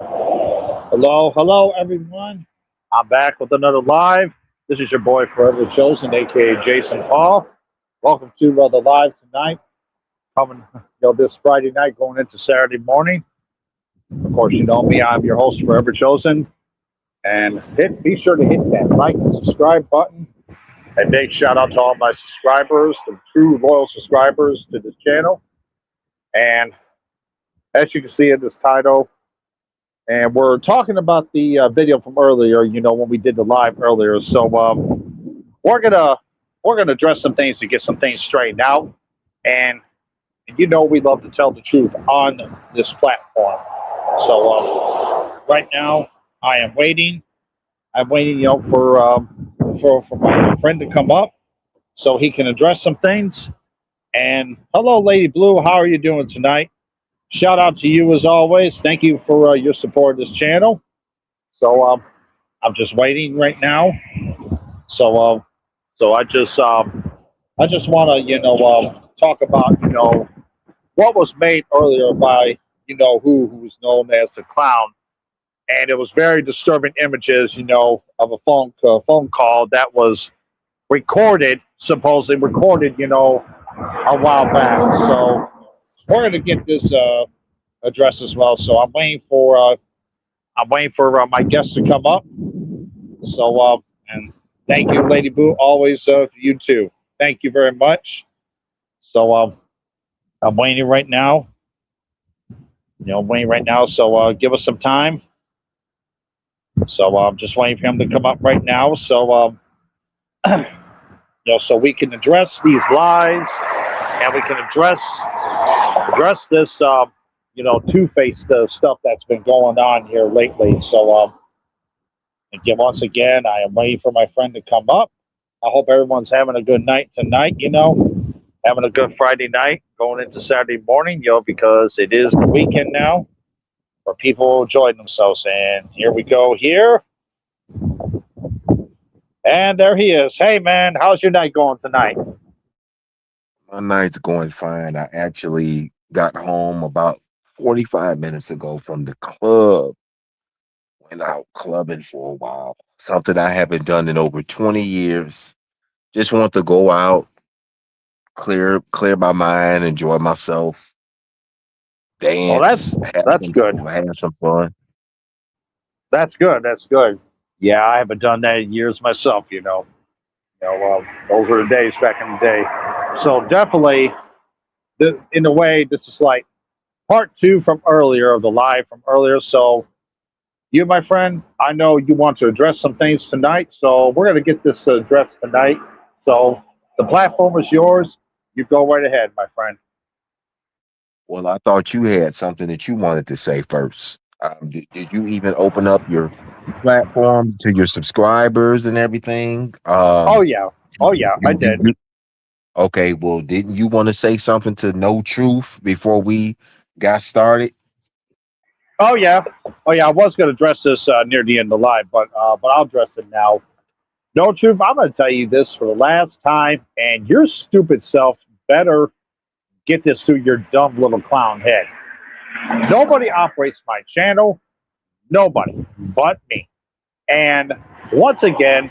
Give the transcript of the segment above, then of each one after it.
Hello, everyone. I'm back with another live. This is your boy Forever Chosen, aka Jason Paul. Welcome to the live tonight. Coming, this Friday night, going into Saturday morning. Of course, you know me. I'm your host, Forever Chosen, and be sure to hit that like and subscribe button. And big shout out to all my subscribers, the true loyal subscribers to this channel. And as you can see in this title, and we're talking about the video from earlier. When we did the live earlier. So we're gonna we're gonna address some things to get some things straightened out. And we love to tell the truth on this platform. So right now, I am waiting. I'm waiting, for my friend to come up so he can address some things. And hello, Lady Blue. How are you doing tonight? Shout out to you as always. Thank you for your support of this channel. So I'm just waiting right now. So I just want to talk about what was made earlier by who's known as the clown, and it was very disturbing images of a phone call that was recorded, supposedly recorded a while back. So we're gonna get this addressed as well. So I'm waiting for my guests to come up. So, and thank you, Lady Boo. Always, you too. Thank you very much. So, I'm waiting right now. Waiting right now. So, give us some time. So, I'm just waiting for him to come up right now. So, so we can address these lies, and we can address this, two-faced stuff that's been going on here lately. So, again, once again, I am waiting for my friend to come up. I hope everyone's having a good night tonight, having a good Friday night going into Saturday morning, because it is the weekend now where people enjoy themselves. And here we go here. And there he is. Hey, man, how's your night going tonight? My night's going fine. I actually got home about 45 minutes ago from the club. Went out clubbing for a while. Something I haven't done in over 20 years. Just want to go out, clear my mind, enjoy myself, Well, dance, that's good. have some fun. That's good. That's good. Yeah, I haven't done that in years myself, those were the days back in the day. So definitely, in a way, this is like part two from earlier of the live from earlier. So you, my friend, I know you want to address some things tonight. So we're going to get this addressed tonight. So the platform is yours. You go right ahead, my friend. Well, I thought you had something that you wanted to say first. Did you even open up your platform to your subscribers and everything? Oh yeah, oh yeah, I did. Okay, well, didn't you want to say something to No Truth before we got started? Oh yeah, oh yeah. I was going to address this near the end of the live, but I'll address it now. No truth. I'm going to tell you this for the last time, and your stupid self better get this through your dumb little clown head. Nobody operates my channel. Nobody but me. And once again,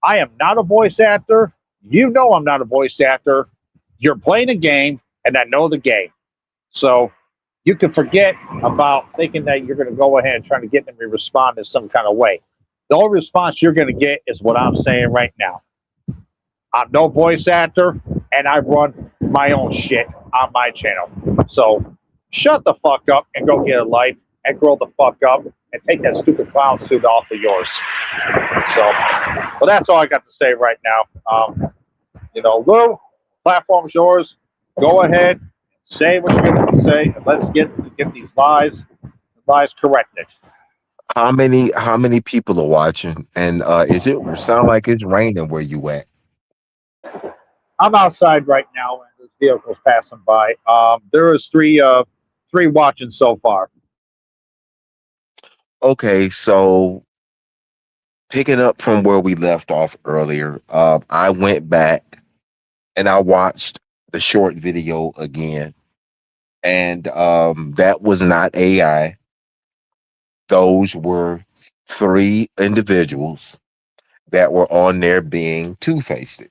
I am not a voice actor. You know I'm not a voice actor. You're playing a game, and I know the game. So you can forget about thinking that you're going to go ahead and try to get them to respond in some kind of way. The only response you're going to get is what I'm saying right now. I'm no voice actor, and I run my own shit on my channel. So shut the fuck up and go get a life and grow the fuck up and take that stupid clown suit off of yours. So, well, that's all I got to say right now. Lou, platform's yours. Go ahead, say what you're going to say, and let's get these lies corrected. How many people are watching? And is it sound like it's raining where you at? I'm outside right now, and this vehicle's passing by. There is three watching so far. Okay, so picking up from where we left off earlier, I went back and I watched the short video again, and that was not AI. those were three individuals that were on there being two-faced.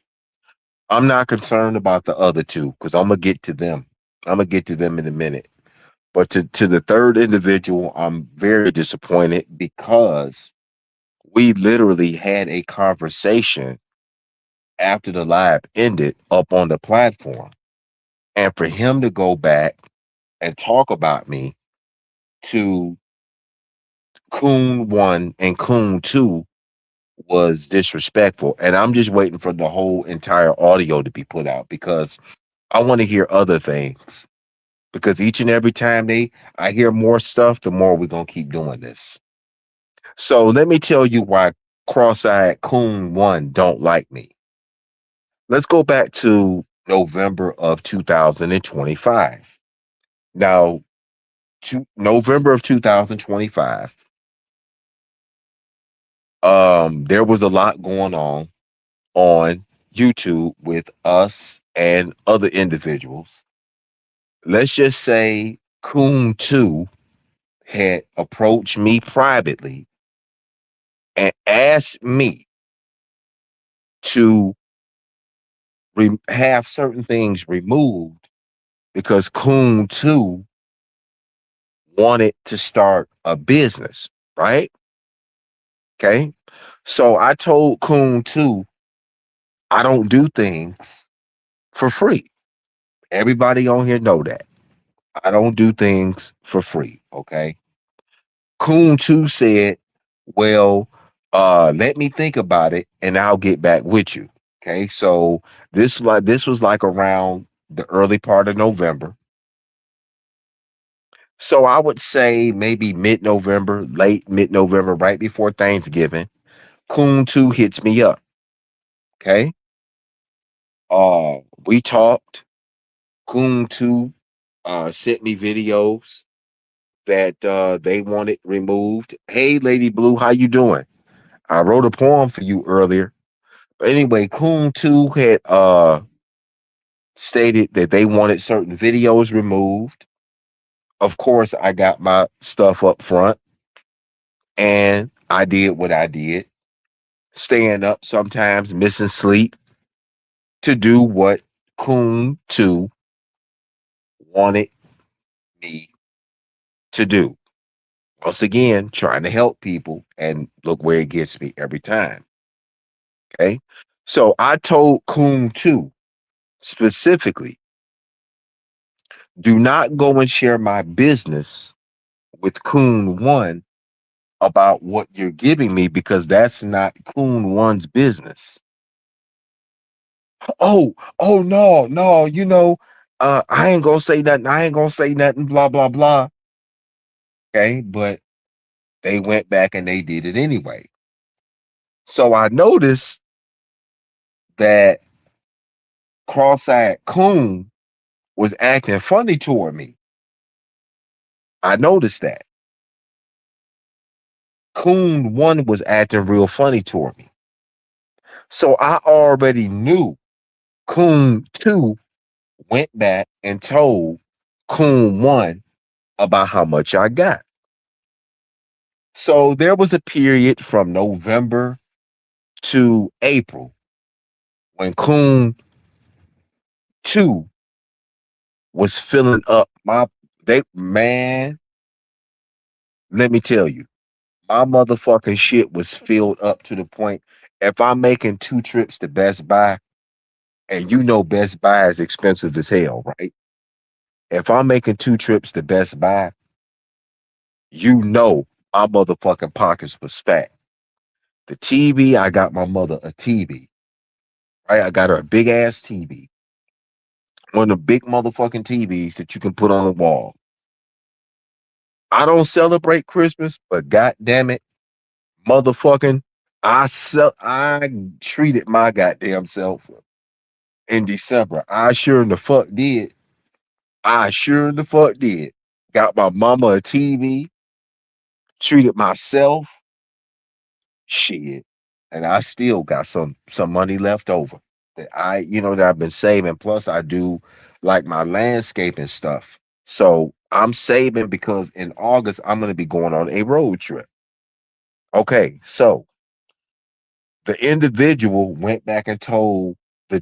I'm not concerned about the other two because I'm gonna get to them. I'm gonna get to them in a minute. But to the third individual, I'm very disappointed because we literally had a conversation after the live ended up on the platform. And for him to go back and talk about me to Coon 1 and Coon 2 was disrespectful. And I'm just waiting for the whole entire audio to be put out because I want to hear other things. Because each and every time I hear more stuff, the more we're gonna keep doing this. So let me tell you why cross-eyed Coon 1 don't like me. Let's go back to November of 2025. Now, to November of 2025, there was a lot going on YouTube with us and other individuals. Let's just say Coon 2 had approached me privately and asked me to have certain things removed because Coon 2 wanted to start a business, right? Okay. So I told Coon 2, I don't do things for free. Everybody on here know that. I don't do things for free. Okay. Coon 2 said, well, let me think about it and I'll get back with you. Okay. So this was like around the early part of November. So I would say maybe mid-November, late mid-November, right before Thanksgiving, Coon 2 hits me up. Okay. We talked. Coon 2 sent me videos that they wanted removed. Hey, Lady Blue, how you doing? I wrote a poem for you earlier. But anyway, Coon 2 had stated that they wanted certain videos removed. Of course, I got my stuff up front and I did what I did, staying up sometimes, missing sleep to do what Coon 2 wanted me to do. Once again, trying to help people, and look where it gets me every time. Okay. So I told Coon 2 specifically, do not go and share my business with Coon 1 about what you're giving me because that's not Coon 1's business. Oh no, no, I ain't gonna say nothing. I ain't gonna say nothing, blah, blah, blah. Okay, but they went back and they did it anyway. So I noticed that cross-eyed Coon was acting funny toward me. I noticed that. Coon 1 was acting real funny toward me. So I already knew Coon 2 went back and told Coon 1 about how much I got. So there was a period from November to April when Coon 2 was filling up man, let me tell you, my motherfucking shit was filled up to the point if I'm making two trips to Best Buy, and Best Buy is expensive as hell, right? If I'm making two trips to Best Buy, my motherfucking pockets was fat. The TV, I got my mother a TV, right? I got her a big ass TV, one of the big motherfucking TVs that you can put on the wall. I don't celebrate Christmas, but god damn it, motherfucking, I treated my goddamn self in December. I sure in the fuck did. I sure in the fuck did. Got my mama a TV, treated myself, shit, and I still got some money left over that that I've been saving. Plus, I do like my landscaping stuff. So I'm saving because in August I'm going to be going on a road trip. Okay, so the individual went back and told the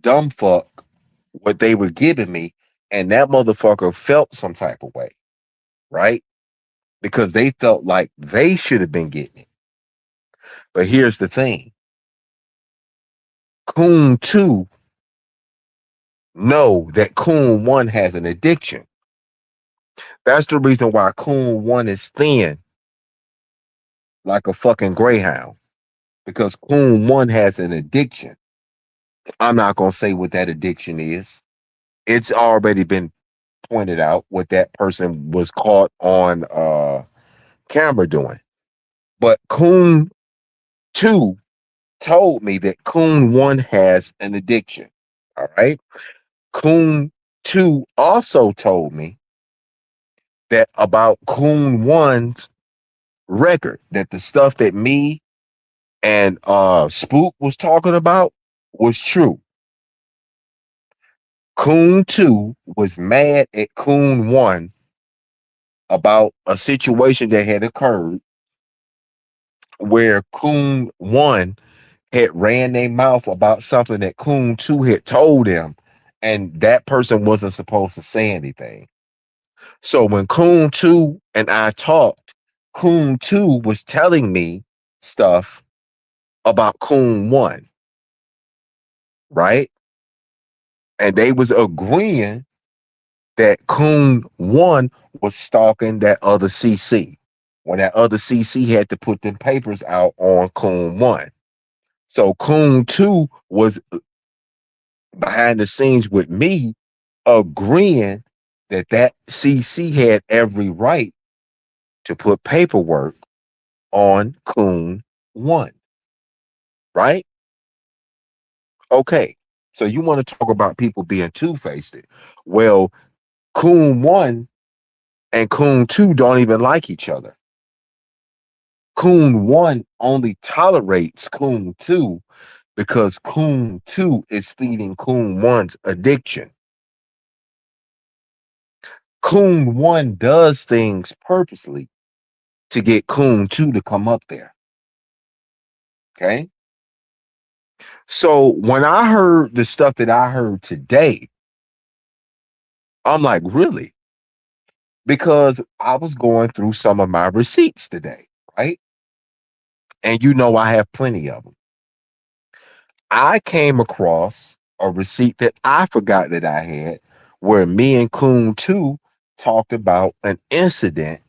dumb fuck what they were giving me, and that motherfucker felt some type of way, right? Because they felt like they should have been getting it. But here's the thing: Coon 2 know that Coon 1 has an addiction. That's the reason why Coon 1 is thin like a fucking greyhound. Because Coon 1 has an addiction. I'm not gonna say what that addiction is. It's already been pointed out what that person was caught on camera doing. But Coon 2 told me that Coon 1 has an addiction. All right. Coon 2 also told me that about Coon 1's record, that the stuff that me and Spook was talking about was true. Coon 2 was mad at Coon 1 about a situation that had occurred where Coon 1 had ran their mouth about something that Coon 2 had told them, and that person wasn't supposed to say anything. So when Coon 2 and I talked, Coon 2 was telling me stuff about Coon 1, right? And they was agreeing that Coon 1 was stalking that other CC when that other CC had to put them papers out on Coon 1. So Coon 2 was behind the scenes with me agreeing that that CC had every right to put paperwork on Coon 1, right? Okay. So you want to talk about people being two-faced. Well, Coon 1 and Coon 2 don't even like each other. Coon 1 only tolerates Coon 2 because Coon 2 is feeding Coon 1's addiction. Coon 1 does things purposely to get Coon 2 to come up there. Okay. So when I heard the stuff that I heard today, I'm like, really? Because I was going through some of my receipts today, right? And you know, I have plenty of them. I came across a receipt that I forgot that I had where me and Coon 2 talked about an incident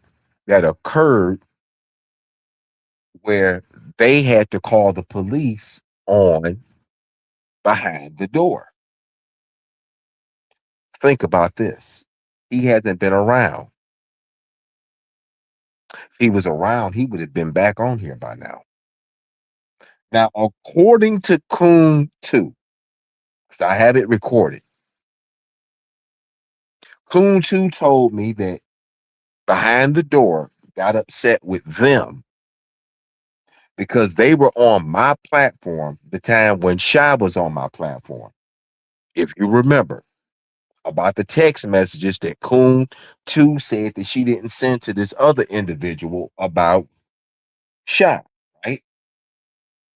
that occurred where they had to call the police on behind the door. Think about this. He hasn't been around. If he was around, he would have been back on here by now. Now, according to Coon 2, because I have it recorded, Coon 2 told me that behind the door got upset with them because they were on my platform the time when Shy was on my platform. If you remember about the text messages that Coon 2 said that she didn't send to this other individual about Shy, right?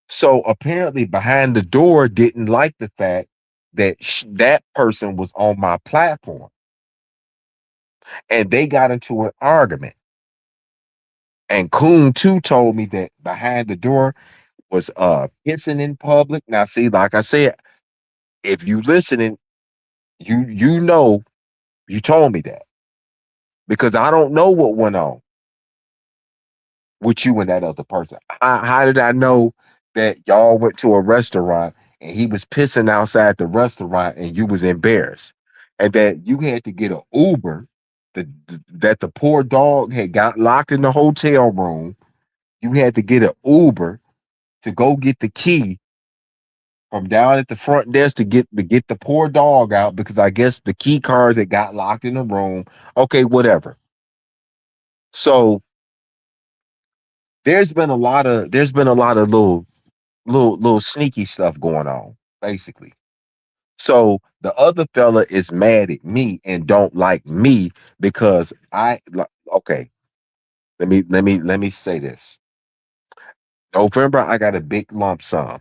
So apparently, behind the door didn't like the fact that that person was on my platform, and they got into an argument. And Coon 2 told me that behind the door was pissing in public. Now, see, like I said, if you listening, you know you told me that because I don't know what went on with you and that other person. How did I know that y'all went to a restaurant and he was pissing outside the restaurant and you was embarrassed, and that you had to get an Uber, that the poor dog had got locked in the hotel room. You had to get an Uber to go get the key from down at the front desk to get the poor dog out because I guess the key cards that got locked in the room. Okay, whatever. So there's been a lot of little sneaky stuff going on, basically. So the other fella is mad at me and don't like me because okay, let me say this. November, I got a big lump sum.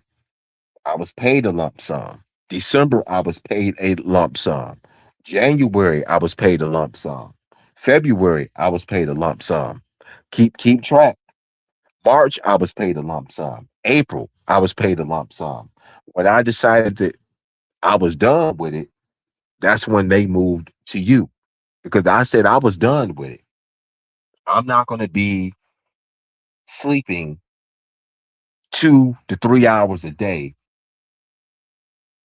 I was paid a lump sum. December, I was paid a lump sum. January, I was paid a lump sum. February, I was paid a lump sum. Keep track. March, I was paid a lump sum. April, I was paid a lump sum. When I decided that I was done with it, that's when they moved to you because I said I was done with it. I'm not going to be sleeping 2 to 3 hours a day.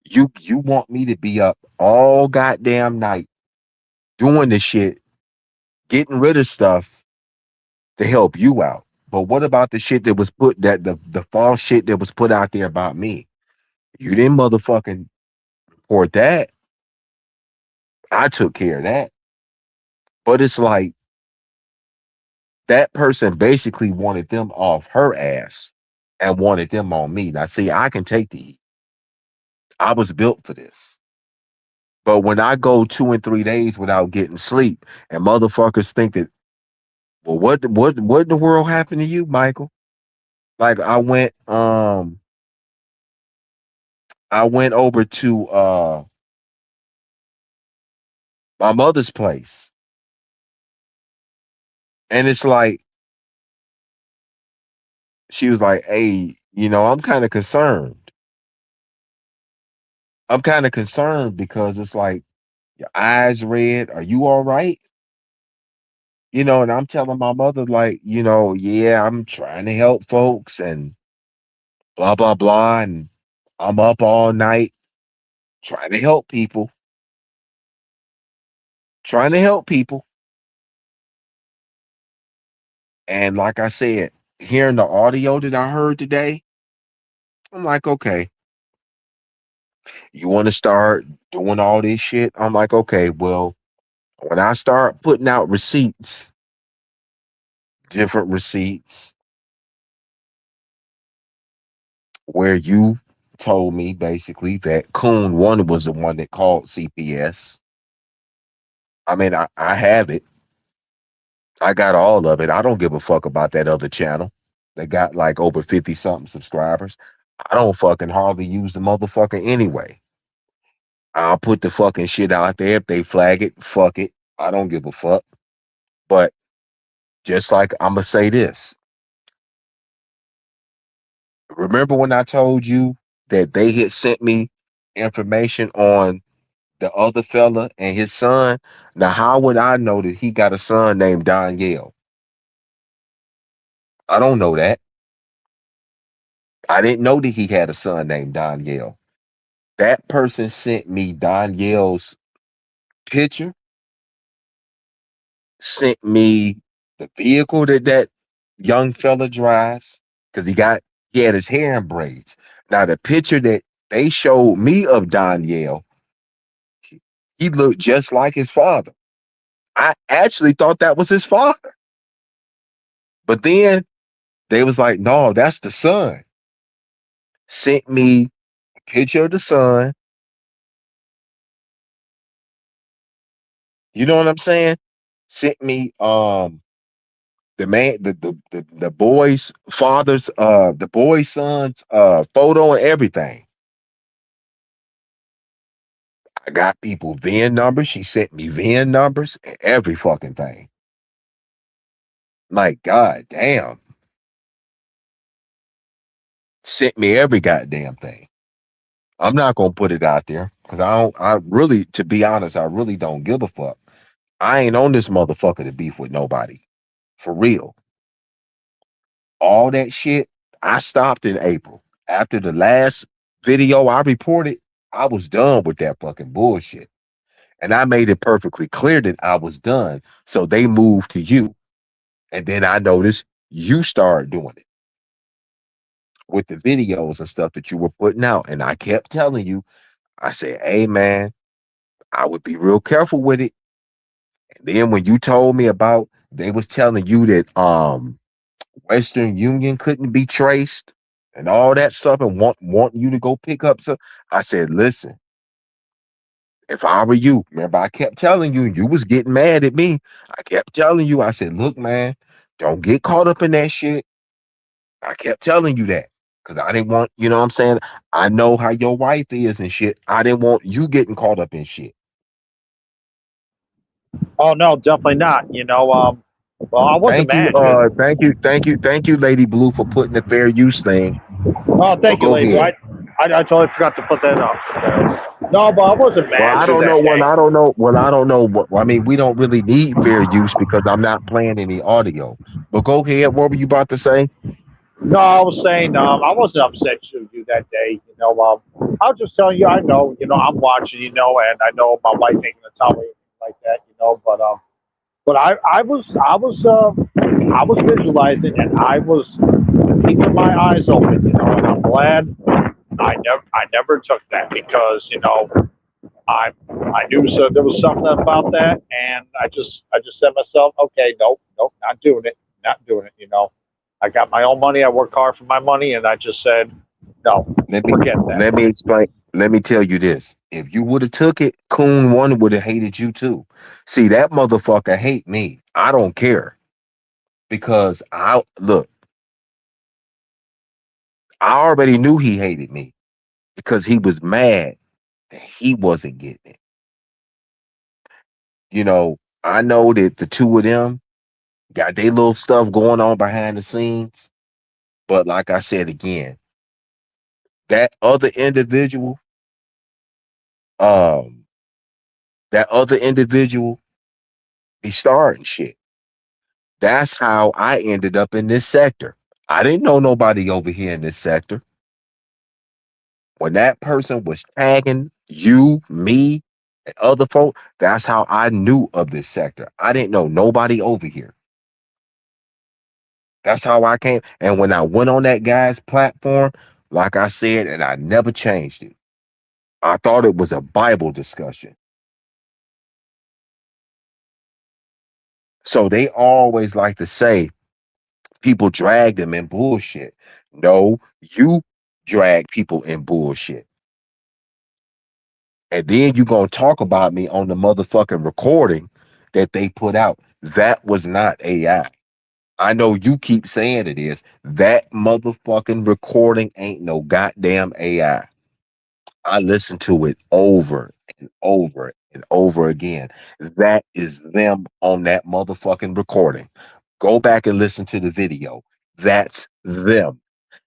You want me to be up all goddamn night doing this shit, getting rid of stuff to help you out. But what about the shit that was put that the false shit that was put out there about me? You didn't motherfucking report that. I took care of that. But it's like that person basically wanted them off her ass and wanted them on me. Now, see, I can take the heat. I was built for this. But when I go 2 and 3 days without getting sleep, and motherfuckers think that, well, what in the world happened to you, Michael? Like I went over to my mother's place, and it's like she was like, "Hey, I'm kind of concerned. I'm kind of concerned because it's like your eyes red. Are you all right?" And I'm telling my mother, like, yeah, I'm trying to help folks and blah, blah, blah. And I'm up all night trying to help people, trying to help people. And like I said, hearing the audio that I heard today, I'm like, okay, you want to start doing all this shit? I'm like, okay, well, when I start putting out receipts, different receipts, where you told me basically that Coon One was the one that called CPS. I mean, I have it. I got all of it. I don't give a fuck about that other channel. They got like over 50 something subscribers. I don't fucking hardly use the motherfucker anyway. I'll put the fucking shit out there. If they flag it, fuck it. I don't give a fuck. But just like I'm going to say this, remember when I told you that they had sent me information on the other fella and his son? Now, how would I know that he got a son named Danielle? I don't know that. I didn't know that he had a son named Danielle. That person sent me Danielle's picture, sent me the vehicle that young fella drives, because he had his hair in braids. Now, the picture that they showed me of Danielle, he looked just like his father. I actually thought that was his father. But then they was like, no, that's the son. Sent me a picture of the son. You know what I'm saying? Sent me the man, the boy's father's, the boy's son's photo and everything. I got people VIN numbers. She sent me VIN numbers and every fucking thing. Like, god damn. Sent me every goddamn thing. I'm not gonna put it out there because I really, to be honest, I really don't give a fuck. I ain't on this motherfucker to beef with nobody. For real. All that shit, I stopped in April. After the last video I reported, I was done with that fucking bullshit. And I made it perfectly clear that I was done. So they moved to you. And then I noticed you started doing it with the videos and stuff that you were putting out. And I kept telling you, I said, hey man, I would be real careful with it. And then when you told me about they was telling you that Western Union couldn't be traced and all that stuff and want you to go pick up stuff. I said, listen, If I were you, remember I kept telling you, you was getting mad at me. I kept telling you, I said, look, man, don't get caught up in that shit. I kept telling you that because I didn't want, you know what I'm saying? I know how your wife is and shit. I didn't want you getting caught up in shit. Oh no, definitely not. Well, I wasn't Thank you, mad because thank you, Lady Blue, for putting the fair use thing. oh, But thank you, go lady. ahead. I totally forgot to put that up. No, but I wasn't Well, mad I through don't know. that Well, day. I don't know. Well, I don't know. I mean, we don't really need fair use because I'm not playing any audio. But go ahead. What were you about to say? No, I was saying I wasn't upset with you that day. I was just telling you. I know, I'm watching. And I know my wife ain't gonna tell me anything like that. But I was visualizing and I was keeping my eyes open. And I'm glad I never took that because I knew so there was something about that, and I just said to myself, okay, nope, nope, not doing it, not doing it. I got my own money. I work hard for my money, and I just said, no, Let me forget let me that. explain. Let me tell you this. If you would have took it, Coon One would have hated you too. See, that motherfucker hate me. I don't care because I look. I already knew he hated me because he was mad that he wasn't getting it. I know that the two of them got their little stuff going on behind the scenes, but like I said again, that other individual, um, that other individual, be starting shit. That's how I ended up in this sector. I didn't know nobody over here in this sector. When that person was tagging you, me, and other folk, that's how I knew of this sector. I didn't know nobody over here. That's how I came. And when I went on that guy's platform, like I said, and I never changed it. I thought it was a Bible discussion. So they always like to say people drag them in bullshit. No, you drag people in bullshit. And then you gonna talk about me on the motherfucking recording that they put out. That was not AI. I know you keep saying it is. That motherfucking recording ain't no goddamn AI. I listened to it over and over and over again. That is them on that motherfucking recording. Go back and listen to the video. That's them.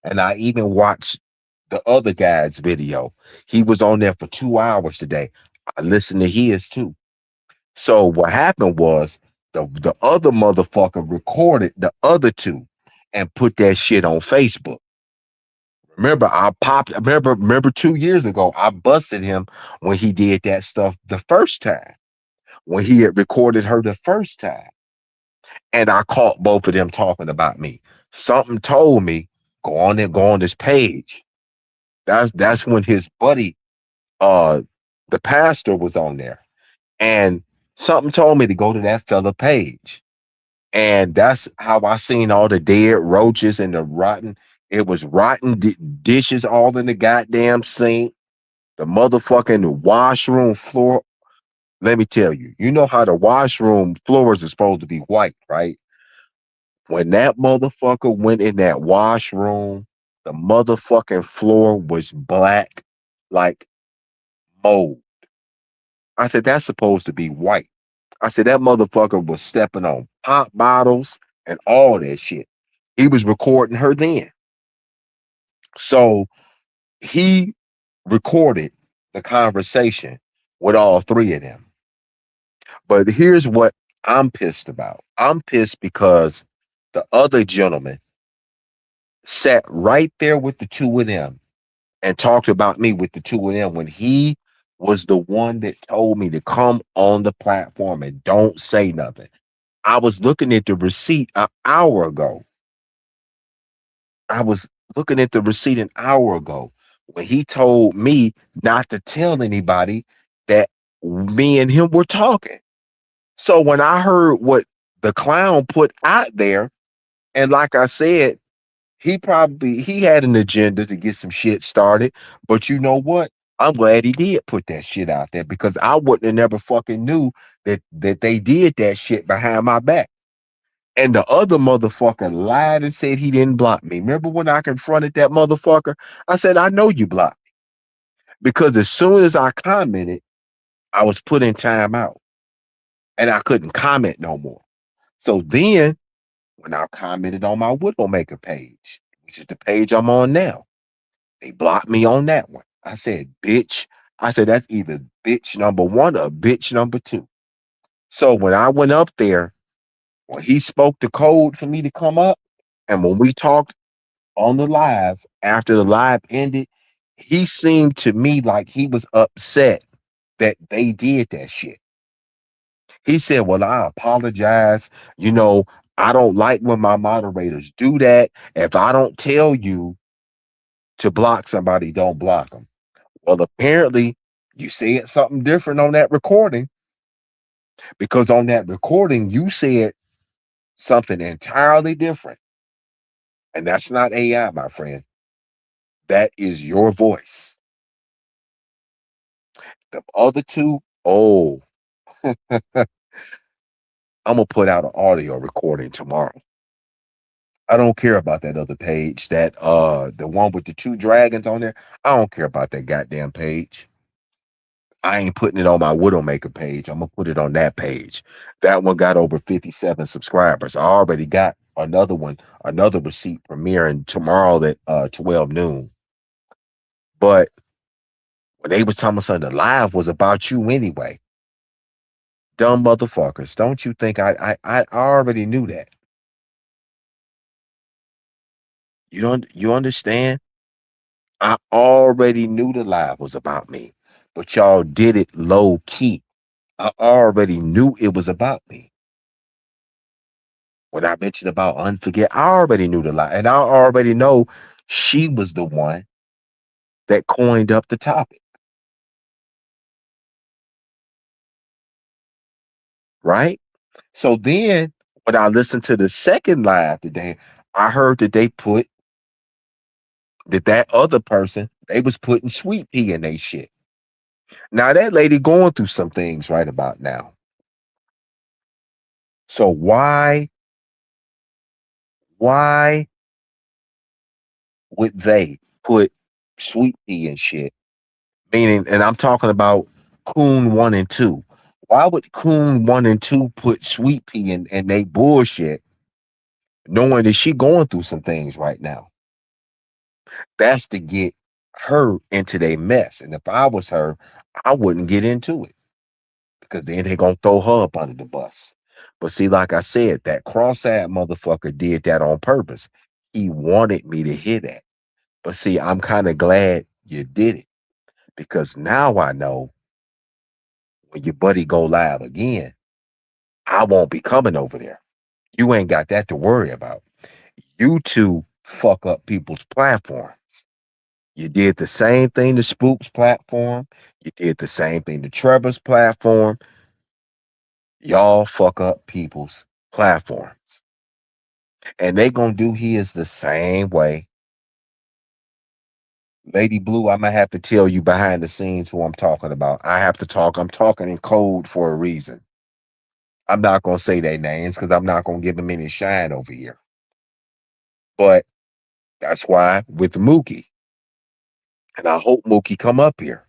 And I even watched the other guy's video. He was on there for 2 hours today. I listened to his too. So what happened was the other motherfucker recorded the other two and put that shit on Facebook. Remember, remember 2 years ago, I busted him when he did that stuff the first time, when he had recorded her the first time. And I caught both of them talking about me. Something told me, go on there, go on this page. That's when his buddy, uh, the pastor was on there. And something told me to go to that fella page. And that's how I seen all the dead roaches and the rotten. It was rotten dishes all in the goddamn sink. The motherfucking washroom floor. Let me tell you, you know how the washroom floors are supposed to be white, right? When that motherfucker went in that washroom, the motherfucking floor was black like mold. I said, that's supposed to be white. I said, that motherfucker was stepping on pop bottles and all that shit. He was recording her then. So he recorded the conversation with all three of them. But here's what I'm pissed about. I'm pissed because the other gentleman sat right there with the two of them and talked about me with the two of them when he was the one that told me to come on the platform and don't say nothing. I was looking at the receipt an hour ago. I was looking at the receipt an hour ago when he told me not to tell anybody that me and him were talking. So when I heard what the clown put out there, and like I said, he had an agenda to get some shit started. But you know what? I'm glad he did put that shit out there because I wouldn't have never fucking knew that they did that shit behind my back. And the other motherfucker lied and said he didn't block me. Remember when I confronted that motherfucker? I said, I know you blocked me. Because as soon as I commented, I was put in timeout and I couldn't comment no more. So then when I commented on my Widowmaker page, which is the page I'm on now, they blocked me on that one. I said, bitch. I said, that's either bitch number one or bitch number two. So when I went up there, when he spoke the code for me to come up, and when we talked on the live, after the live ended, he seemed to me like he was upset that they did that shit. He said, well, I apologize. You know, I don't like when my moderators do that. If I don't tell you to block somebody, don't block them. Well, apparently you said something different on that recording because on that recording, you said something entirely different. And that's not AI, my friend. That is your voice. The other two, oh, I'm going to put out an audio recording tomorrow. I don't care about that other page, that the one with the two dragons on there. I don't care about that goddamn page. I ain't putting it on my Widowmaker page. I'm gonna put it on that page. That one got over 57 subscribers. I already got another one, another receipt premiering tomorrow at 12 noon. But when they was telling me something, the live was about you anyway. Dumb motherfuckers. Don't you think I already knew that? You understand? I already knew the live was about me, but y'all did it low key. I already knew it was about me. When I mentioned about unforget, I already knew the lie. And I already know she was the one that coined up the topic, right? So then when I listened to the second live today, I heard that they put that other person, they was putting sweet pea in their shit. Now that lady going through some things right about now. So why would they put sweet pea in shit? Meaning, and I'm talking about Coon 1 and 2. Why would Coon 1 and 2 put Sweet Pea in they bullshit, knowing that she going through some things right now? That's to get her into their mess. And if I was her, I wouldn't get into it because then they gonna throw her up under the bus. But see, like I said, that cross-eyed motherfucker did that on purpose. He wanted me to hear that. But see, I'm kind of glad you did it because now I know when your buddy go live again, I won't be coming over there. You ain't got that to worry about. You two fuck up people's platforms. You did the same thing to Spook's platform. You did the same thing to Trevor's platform. Y'all fuck up people's platforms. And they gonna do his the same way. Lady Blue, I'm gonna have to tell you behind the scenes who I'm talking about. I have to talk. I'm talking in code for a reason. I'm not gonna say their names because I'm not gonna give them any shine over here. But that's why with Mookie, and I hope Mookie come up here.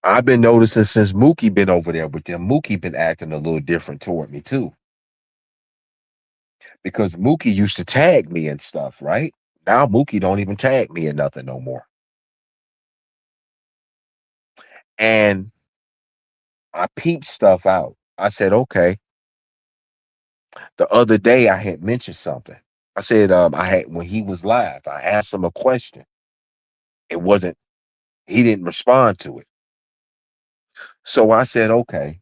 I've been noticing since Mookie been over there with them, Mookie been acting a little different toward me too. Because Mookie used to tag me and stuff, right? Now Mookie don't even tag me in nothing no more. And I peeped stuff out. I said, okay. The other day I had mentioned something. I said, I had when he was live, I asked him a question. It wasn't, he didn't respond to it. So I said, okay.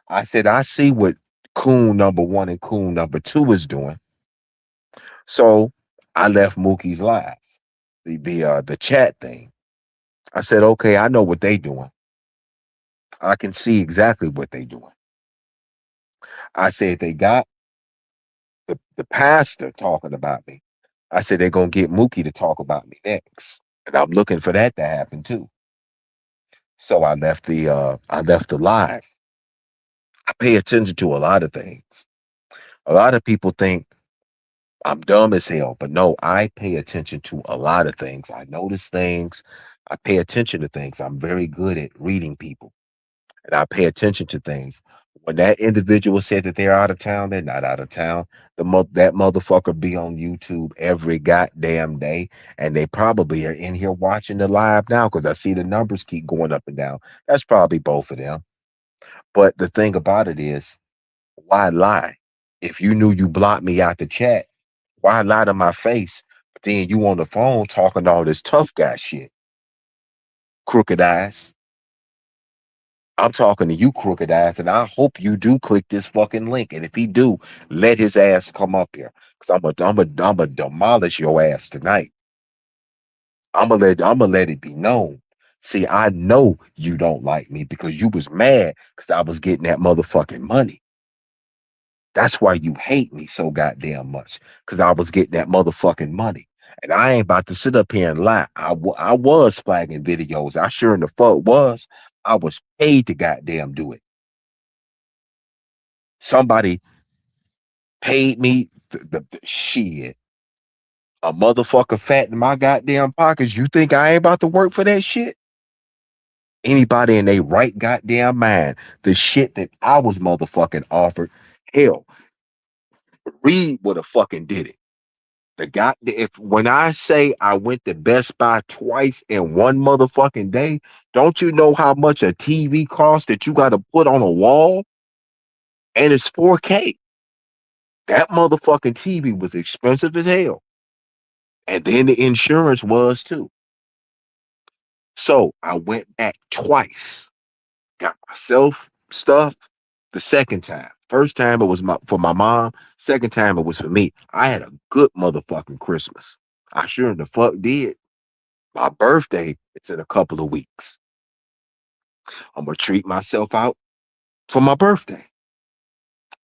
I said, I see what Coon number one and Coon number two is doing. So I left Mookie's live, the chat thing. I said, okay, I know what they doing. I can see exactly what they doing. I said they got the pastor talking about me. I said they're gonna get Mookie to talk about me next. and I'm looking for that to happen too. So I left the live. I pay attention to a lot of things. A lot of people think I'm dumb as hell, but no, I pay attention to a lot of things. I notice things. I pay attention to things. I'm very good at reading people, and I pay attention to things. When that individual said that they're out of town, they're not out of town. That motherfucker be on YouTube every goddamn day, and they probably are in here watching the live now because I see the numbers keep going up and down. That's probably both of them. But the thing about it is, why lie? If you knew you blocked me out the chat, why lie to my face? But then you on the phone talking all this tough guy shit, crooked eyes. I'm talking to you, crooked ass, and I hope you do click this fucking link. And if he do, let his ass come up here, cause I'm a demolish your ass tonight. I'm gonna let it be known. See, I know you don't like me because you was mad because I was getting that motherfucking money. That's why you hate me so goddamn much, cause I was getting that motherfucking money. And I ain't about to sit up here and lie. I was flagging videos. I sure in the fuck was. I was paid to goddamn do it. Somebody paid me the shit. A motherfucker fat in my goddamn pockets. You think I ain't about to work for that shit? Anybody in their right goddamn mind, the shit that I was motherfucking offered, hell, Reed would have fucking did it. The guy, if when I say I went to Best Buy twice in one motherfucking day, don't you know how much a TV costs that you got to put on a wall? And it's 4K. That motherfucking TV was expensive as hell. And then the insurance was too. So I went back twice, got myself stuff the second time. First time it was for my mom. Second time it was for me. I had a good motherfucking Christmas. I sure in the fuck did. My birthday is in a couple of weeks. I'm gonna treat myself out for my birthday.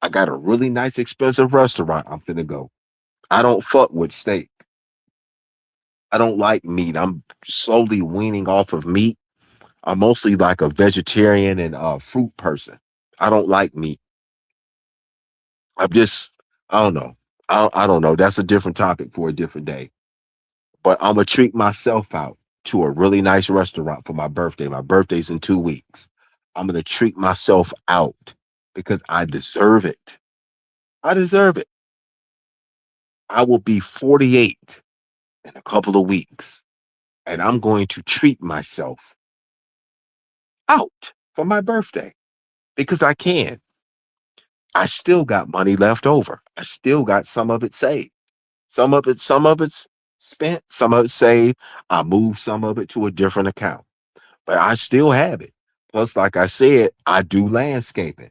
I got a really nice expensive restaurant I'm finna go. I don't fuck with steak. I don't like meat. I'm slowly weaning off of meat. I'm mostly like a vegetarian and fruit person. I don't like meat. I'm just, I don't know. I don't know. That's a different topic for a different day. But I'm gonna treat myself out to a really nice restaurant for my birthday. My birthday's in 2 weeks. I'm gonna treat myself out because I deserve it. I deserve it. I will be 48 in a couple of weeks, and I'm going to treat myself out for my birthday because I can. I still got money left over. I still got some of it saved. Some of it's spent, some of it's saved. I moved some of it to a different account, but I still have it. Plus, like I said, I do landscaping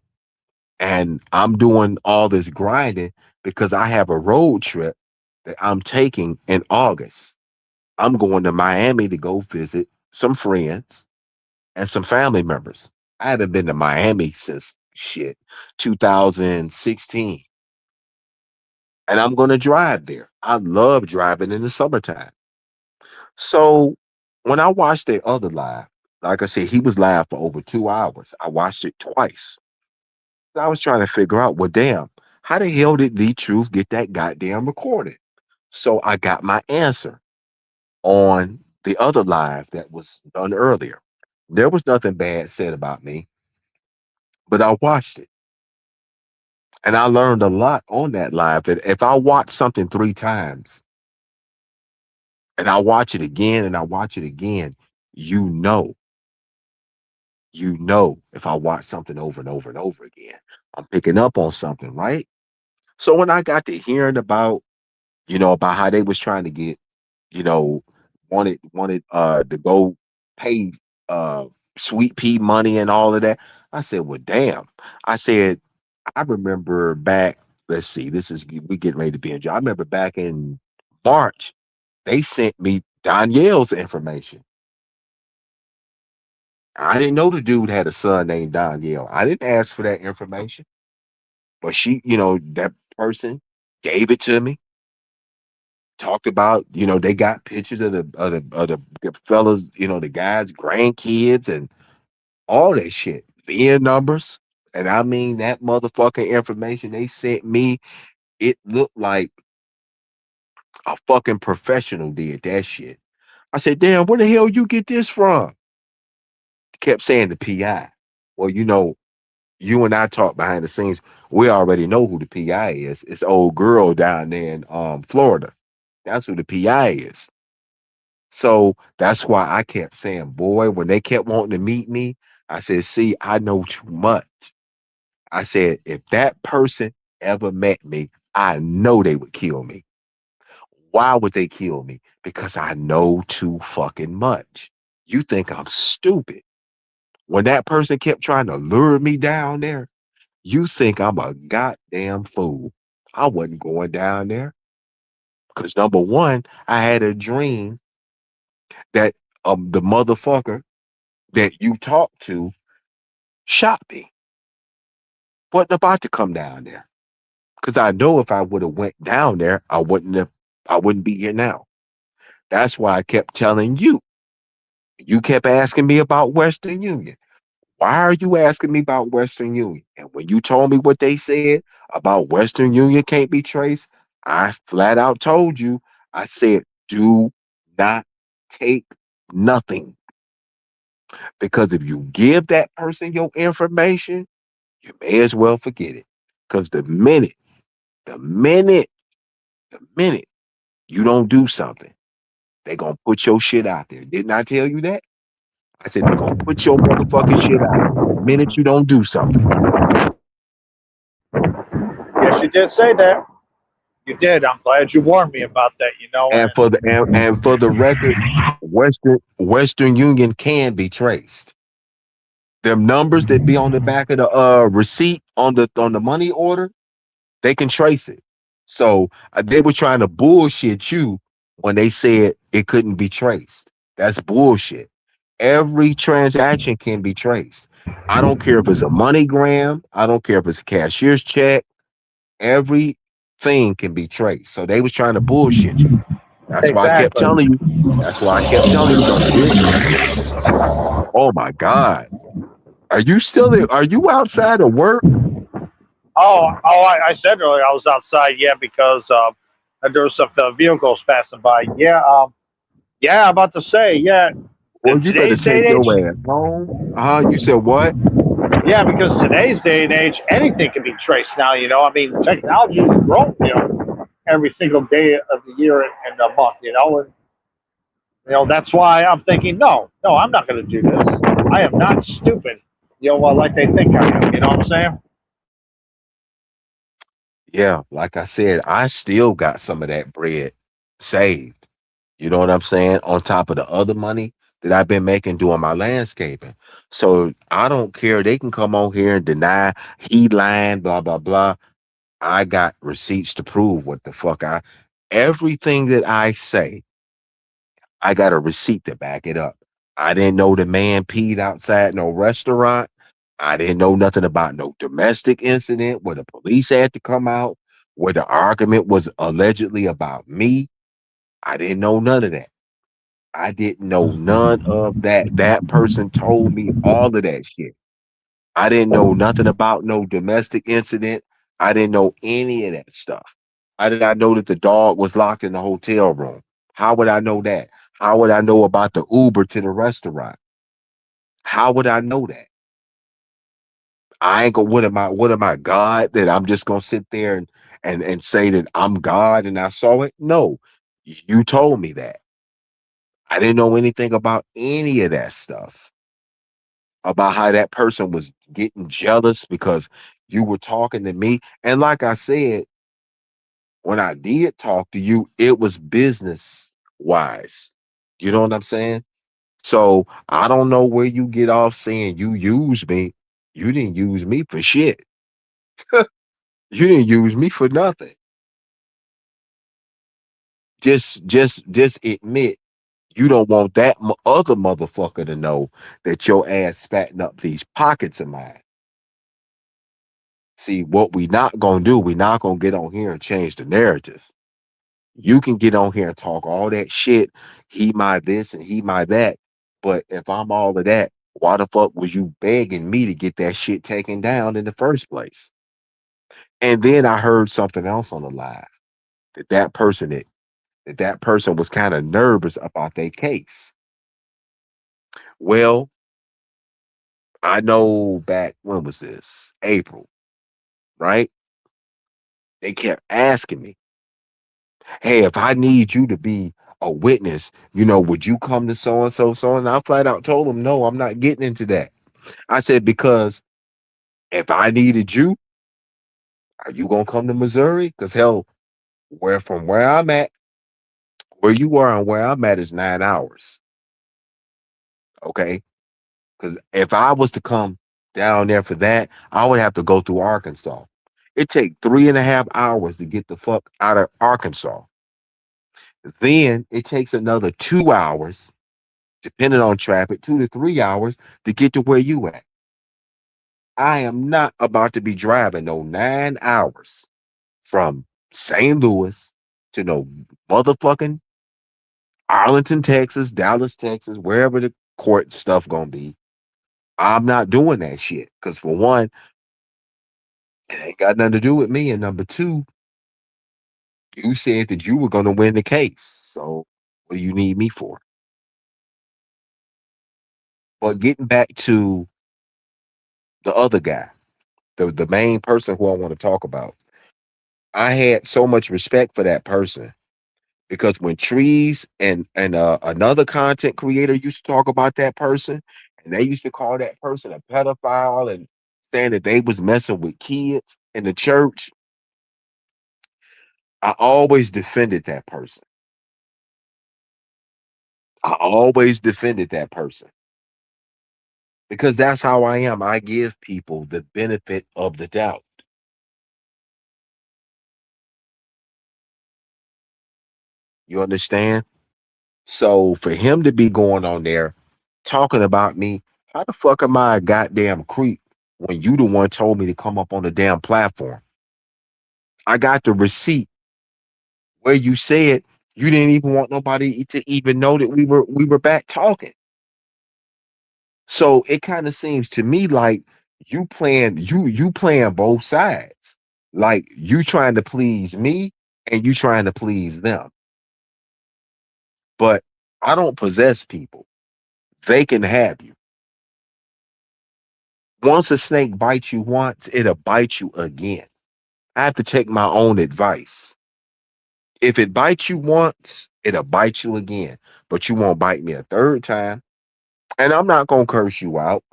and I'm doing all this grinding because I have a road trip that I'm taking in August. I'm going to Miami to go visit some friends and some family members. I haven't been to Miami since shit 2016. And I'm going to drive there. I love driving in the summertime. So when I watched the other live, like I said, he was live for over 2 hours. I watched it twice. I was trying to figure out, well, damn, how the hell did the truth get that goddamn recorded? So I got my answer on the other live that was done earlier. There was nothing bad said about me, but I watched it and I learned a lot on that live that if I watch something 3 times and I watch it again and I watch it again, you know, if I watch something over and over and over again, I'm picking up on something, right? So when I got to hearing about, about how they was trying to get, you know, wanted to go pay uh sweet pea money and all of that, I said, well, damn. I said, I remember back, let's see, we getting ready to be in. I remember back in March, they sent me Danielle's information. I didn't know the dude had a son named Danielle. I didn't ask for that information, but that person gave it to me. Talked about, they got pictures of the fellas, the guys' grandkids and all that shit, VIN numbers. And I mean that motherfucking information they sent me, it looked like a fucking professional did that shit. I said, damn, where the hell you get this from? Kept saying the PI. Well, you and I talk behind the scenes. We already know who the PI is. It's old girl down there in Florida. That's who the PI is. So that's why I kept saying, boy, when they kept wanting to meet me, I said, see, I know too much. I said, if that person ever met me, I know they would kill me. Why would they kill me? Because I know too fucking much. You think I'm stupid. When that person kept trying to lure me down there, you think I'm a goddamn fool. I wasn't going down there. Because number one, I had a dream that the motherfucker that you talked to shot me. Wasn't about to come down there. Because I know if I would have went down there, I wouldn't be here now. That's why I kept telling you. You kept asking me about Western Union. Why are you asking me about Western Union? And when you told me what they said about Western Union can't be traced, I flat out told you, I said, do not take nothing. Because if you give that person your information, you may as well forget it. Because the minute, the minute you don't do something, they're going to put your shit out there. Didn't I tell you that? I said, they're going to put your motherfucking shit out there the minute you don't do something. Yes, you did say that. You did. I'm glad you warned me about that. And for the record, Western Union can be traced. Them numbers that be on the back of the receipt on the money order, they can trace it. So they were trying to bullshit you when they said it couldn't be traced. That's bullshit. Every transaction can be traced. I don't care if it's a MoneyGram. I don't care if it's a cashier's check. Everything can be traced. So they was trying to bullshit you. That's why I kept Exactly. telling you. That's why I kept telling you, don't do it. Oh my God. Are you still there? Are you outside of work? I said earlier I was outside. Yeah, because there was some vehicles passing by. Yeah, yeah. I'm about to say, yeah. Well, you better Today's day take and your age, ass home. You said what? yeah, because today's day and age, anything can be traced now. I mean, technology has grown. Every single day of the year and the month. And that's why I'm thinking, no, no, I'm not going to do this. I am not stupid. Like they think I am. You know what I'm saying? Yeah, like I said, I still got some of that bread saved. You know what I'm saying? On top of the other money that I've been making doing my landscaping. So I don't care. They can come on here and deny he lying, blah, blah, blah. I got receipts to prove what the fuck everything that I say, I got a receipt to back it up. I didn't know the man peed outside no restaurant. I didn't know nothing about no domestic incident where the police had to come out, where the argument was allegedly about me. I didn't know none of that. I didn't know none of that. That person told me all of that shit. I didn't know nothing about no domestic incident. I didn't know any of that stuff. How did I know that the dog was locked in the hotel room? How would I know that? How would I know about the Uber to the restaurant? How would I know that? I ain't gonna what am I God that I'm just gonna sit there and say that I'm God and I saw it? No. You told me that. I didn't know anything about any of that stuff. About how that person was getting jealous because you were talking to me. And like I said, when I did talk to you, it was business wise. You know what I'm saying? So I don't know where you get off saying you used me. You didn't use me for shit. You didn't use me for nothing. Just admit you don't want that other motherfucker to know that your ass fatting up these pockets of mine. See, what we not gonna do, we not gonna get on here and change the narrative. You can get on here and talk all that shit. He my this and he my that. But if I'm all of that, why the fuck was you begging me to get that shit taken down in the first place? And then I heard something else on the live that that person was kind of nervous about their case. Well, I know back when was this? April, right? They kept asking me, "Hey, if I need you to be a witness, would you come to so and so, so?" And I flat out told them, "No, I'm not getting into that." I said, "Because if I needed you, are you gonna come to Missouri? Because hell, where I'm at, where you are and where I'm at is 9 hours. Okay, because if I was to come down there for that, I would have to go through Arkansas. It take 3.5 hours to get the fuck out of Arkansas. Then it takes another 2 hours, depending on traffic, 2 to 3 hours to get to where you at. I am not about to be driving no 9 hours from St. Louis to no motherfucking Arlington, Texas, Dallas, Texas, wherever the court stuff gonna be. I'm not doing that shit. Cause for one, it ain't got nothing to do with me. And number two, you said that you were gonna win the case. So what do you need me for? But getting back to the other guy, the main person who I want to talk about, I had so much respect for that person because when Trees and another content creator used to talk about that person, and they used to call that person a pedophile and saying that they was messing with kids in the church, I always defended that person. I always defended that person because that's how I am. I give people the benefit of the doubt. You understand? So for him to be going on there talking about me, how the fuck am I a goddamn creep when you the one told me to come up on the damn platform? I got the receipt where you said you didn't even want nobody to even know that we were back talking. So it kind of seems to me like you playing both sides. Like you trying to please me and you trying to please them. But I don't possess people. They can have you. Once a snake bites you once, it'll bite you again. I have to take my own advice. If it bites you once, it'll bite you again, but you won't bite me a third time. And I'm not gonna curse you out.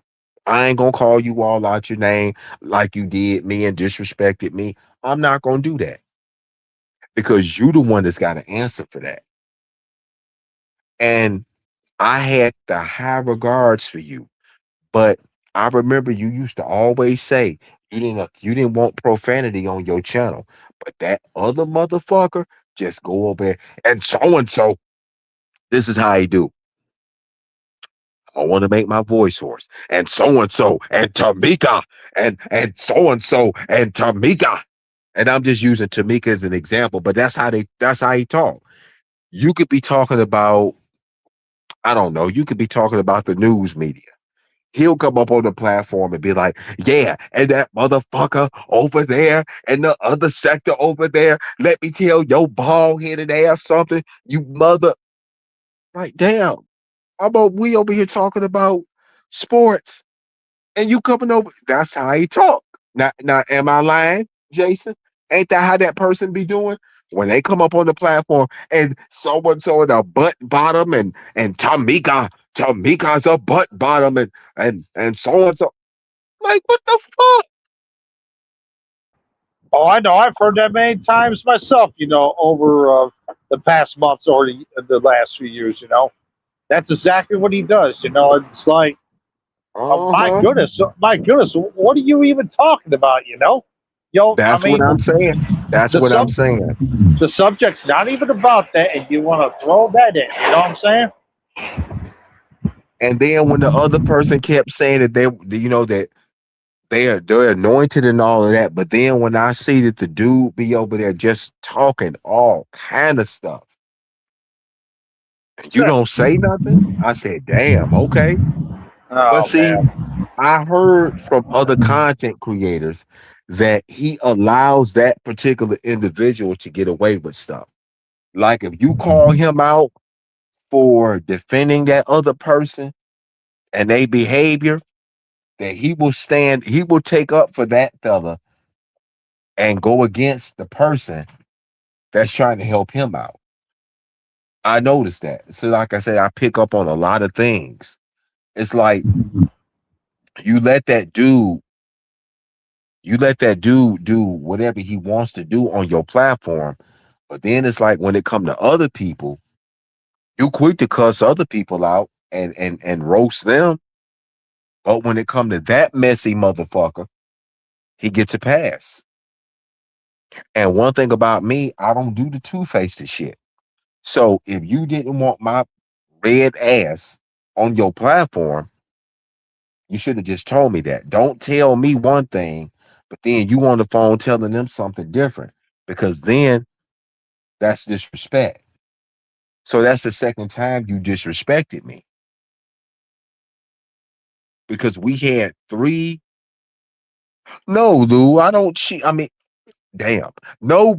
I ain't gonna call you all out your name like you did me and disrespected me. I'm not gonna do that because you the one that's got to answer for that. And I had the high regards for you, but I remember you used to always say you didn't want profanity on your channel, but that other motherfucker just go over there and so and so. This is how he do. I want to make my voice hoarse. And so and Tamika and so and Tamika. And I'm just using Tamika as an example, but that's how he talk. You could be talking about, I don't know, you could be talking about the news media. He'll come up on the platform and be like, "Yeah, and that motherfucker over there and the other sector over there, let me tell your bald headed ass something, you mother." Like, damn, how about we over here talking about sports and you coming over? That's how he talk. Now, am I lying, Jason? Ain't that how that person be doing? When they come up on the platform and so and so in a butt bottom and Tamika's a butt bottom and so and so. Like, what the fuck? Oh, I know. I've heard that many times myself. Over the past months or the last few years. That's exactly what he does. It's like, my Uh-huh. goodness, my goodness, what are you even talking about? I That's what mean, I'm saying. That's the what I'm sub saying. the subject's not even about that, and you want to throw that in. You know what I'm saying? And then when the other person kept saying that that they're anointed and all of that. But then when I see that the dude be over there just talking all kind of stuff, and you don't say nothing, I said, damn, okay. But Oh see, man. I heard from other content creators that he allows that particular individual to get away with stuff. Like if you call him out for defending that other person and their behavior, that he will take up for that fella and go against the person that's trying to help him out. I noticed that. So, like I said, I pick up on a lot of things. It's like you let that dude, you let that dude do whatever he wants to do on your platform. But then it's like when it come to other people, you quick to cuss other people out and roast them. But when it come to that messy motherfucker, he gets a pass. And one thing about me, I don't do the two-faced shit. So if you didn't want my red ass on your platform, you should have just told me that. Don't tell me one thing, but then you on the phone telling them something different because then that's disrespect. So that's the second time you disrespected me because we had three. No, Lou, I don't cheat. I mean, damn. No,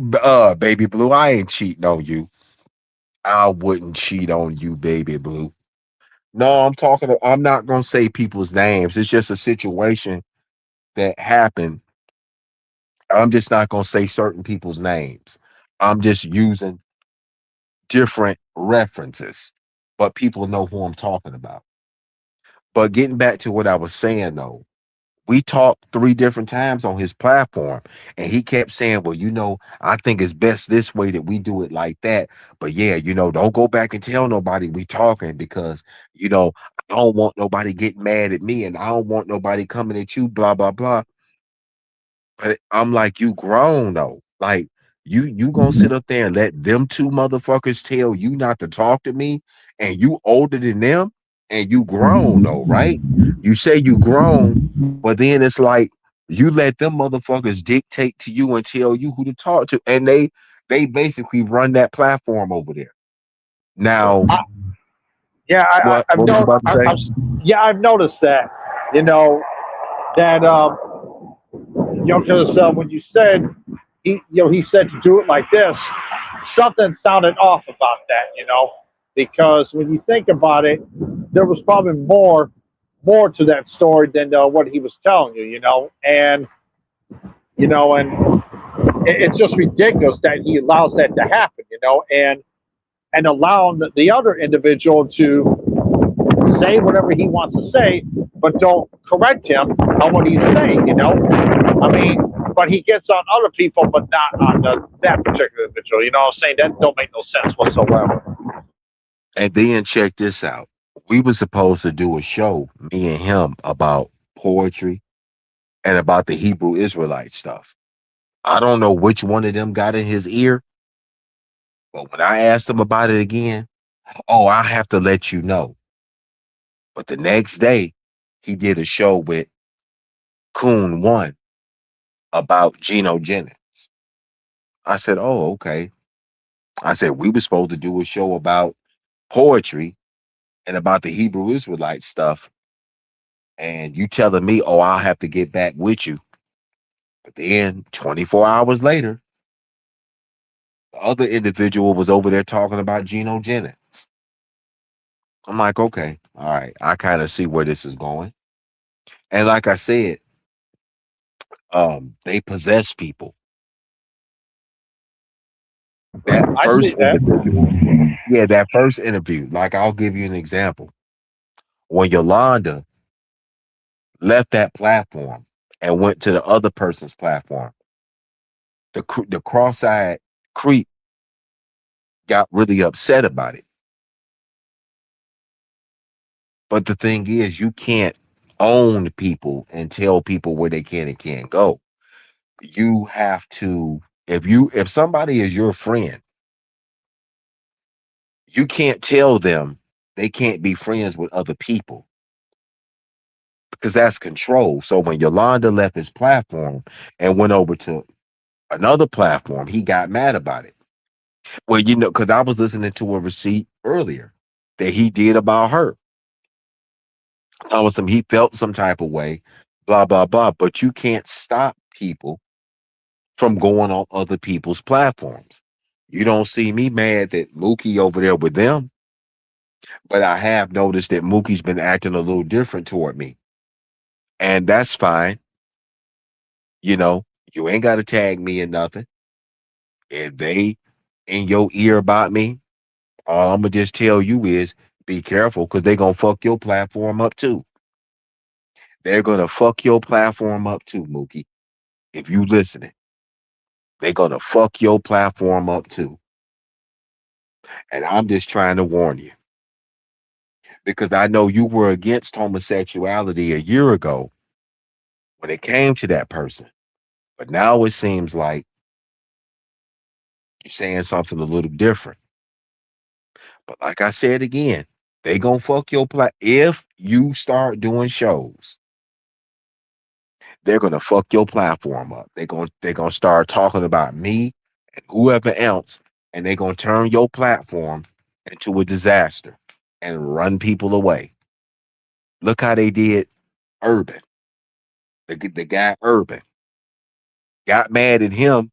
baby blue, I ain't cheating on you. I wouldn't cheat on you, baby blue. No, I'm not gonna say people's names. It's just a situation that happened. I'm just not gonna say certain people's names. I'm just using different references, but people know who I'm talking about. But getting back to what I was saying though, we talked three different times on his platform, and he kept saying, well, I think it's best this way that we do it like that. But yeah, don't go back and tell nobody we talking because, I don't want nobody getting mad at me and I don't want nobody coming at you, blah, blah, blah. But I'm like, you grown though. Like, you gonna sit up there and let them two motherfuckers tell you not to talk to me, and you older than them, and you grown though, right? You say you grown, but then it's like you let them motherfuckers dictate to you and tell you who to talk to, and they basically run that platform over there. Now, I, yeah, I've what was you known. about to say? Yeah, I've noticed that. You know that. Because when you said he said to do it like this, something sounded off about that. Because when you think about it, there was probably more to that story than what he was telling you. And it's just ridiculous that he allows that to happen. And allowing the other individual to say whatever he wants to say, but don't correct him on what he's saying. I mean, but he gets on other people, but not on that particular individual. You know what I'm saying? That don't make no sense whatsoever. And then check this out. We were supposed to do a show, me and him, about poetry and about the Hebrew Israelite stuff. I don't know which one of them got in his ear, but when I asked him about it again, oh, I have to let you know. But the next day, he did a show with Coon One about Geno Jennings. I said, oh, okay. I said, we were supposed to do a show about poetry and about the Hebrew Israelite stuff. And you telling me, oh, I'll have to get back with you. But then 24 hours later, the other individual was over there talking about Geno Jennings. I'm like, okay, all right. I kind of see where this is going. And like I said, they possess people. That I see first that. individual, yeah, that first interview. Like I'll give you an example. When Yolanda left that platform and went to the other person's platform, the cross-eyed creep got really upset about it. But the thing is, you can't own people and tell people where they can and can't go. You have to, if somebody is your friend, you can't tell them they can't be friends with other people. because that's control. So when Yolanda left his platform and went over to another platform, he got mad about it. Well, because I was listening to a receipt earlier that he did about her. He felt some type of way, blah, blah, blah. But you can't stop people from going on other people's platforms. You don't see me mad that Mookie over there with them, but I have noticed that Mookie's been acting a little different toward me. And that's fine. You know, you ain't got to tag me in nothing. If they in your ear about me, all I'm going to just tell you is be careful because they're going to fuck your platform up too. They're going to fuck your platform up too, Mookie. If you listening, they're going to fuck your platform up too. And I'm just trying to warn you because I know you were against homosexuality a year ago when it came to that person. But now it seems like you're saying something a little different. But like I said again, they gonna fuck your if you start doing shows, they're gonna fuck your platform up. They're gonna start talking about me and whoever else, and they're gonna turn your platform into a disaster and run people away. Look how they did Urban. The guy Urban got mad at him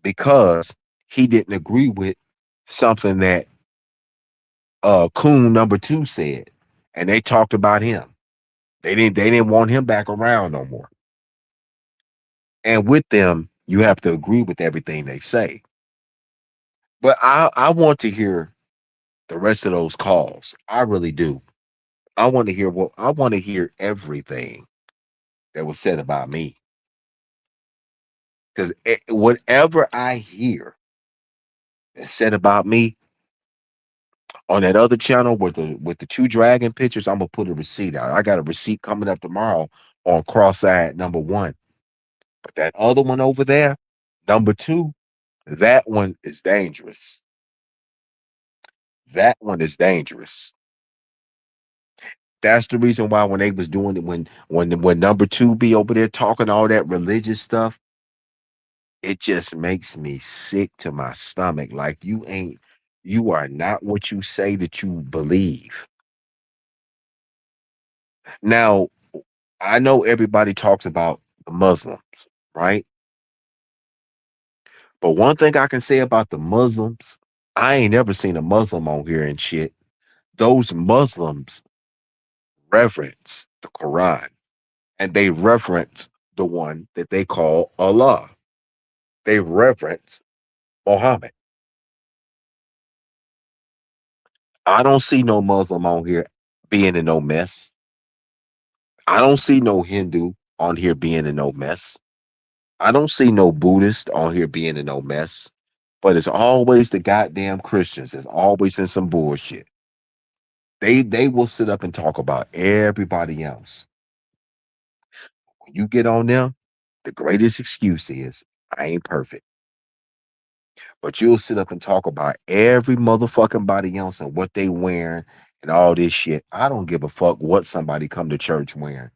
because he didn't agree with something that Coon number two said, and they talked about him. They didn't want him back around no more. And with them, you have to agree with everything they say. But I want to hear the rest of those calls. I really do. I want to hear everything that was said about me. Because whatever I hear that's said about me on that other channel with the two dragon pictures, I'm gonna put a receipt out. I got a receipt coming up tomorrow on cross-eyed number one. But that other one over there, number two, that one is dangerous. That one is dangerous. That's the reason why when they was doing it, when number two be over there talking all that religious stuff, it just makes me sick to my stomach. Like you are not what you say that you believe. Now, I know everybody talks about the Muslims, right? But one thing I can say about the Muslims, I ain't never seen a Muslim on here and shit. Those Muslims reverence the Quran and they reverence the one that they call Allah. They reverence Muhammad. I don't see no Muslim on here being in no mess. I don't see no Hindu on here being in no mess. I don't see no Buddhist on here being in no mess. But it's always the goddamn Christians. It's always in some bullshit. They will sit up and talk about everybody else. When you get on them, the greatest excuse is I ain't perfect. But you'll sit up and talk about every motherfucking body else and what they wearing and all this shit. I don't give a fuck what somebody come to church wearing.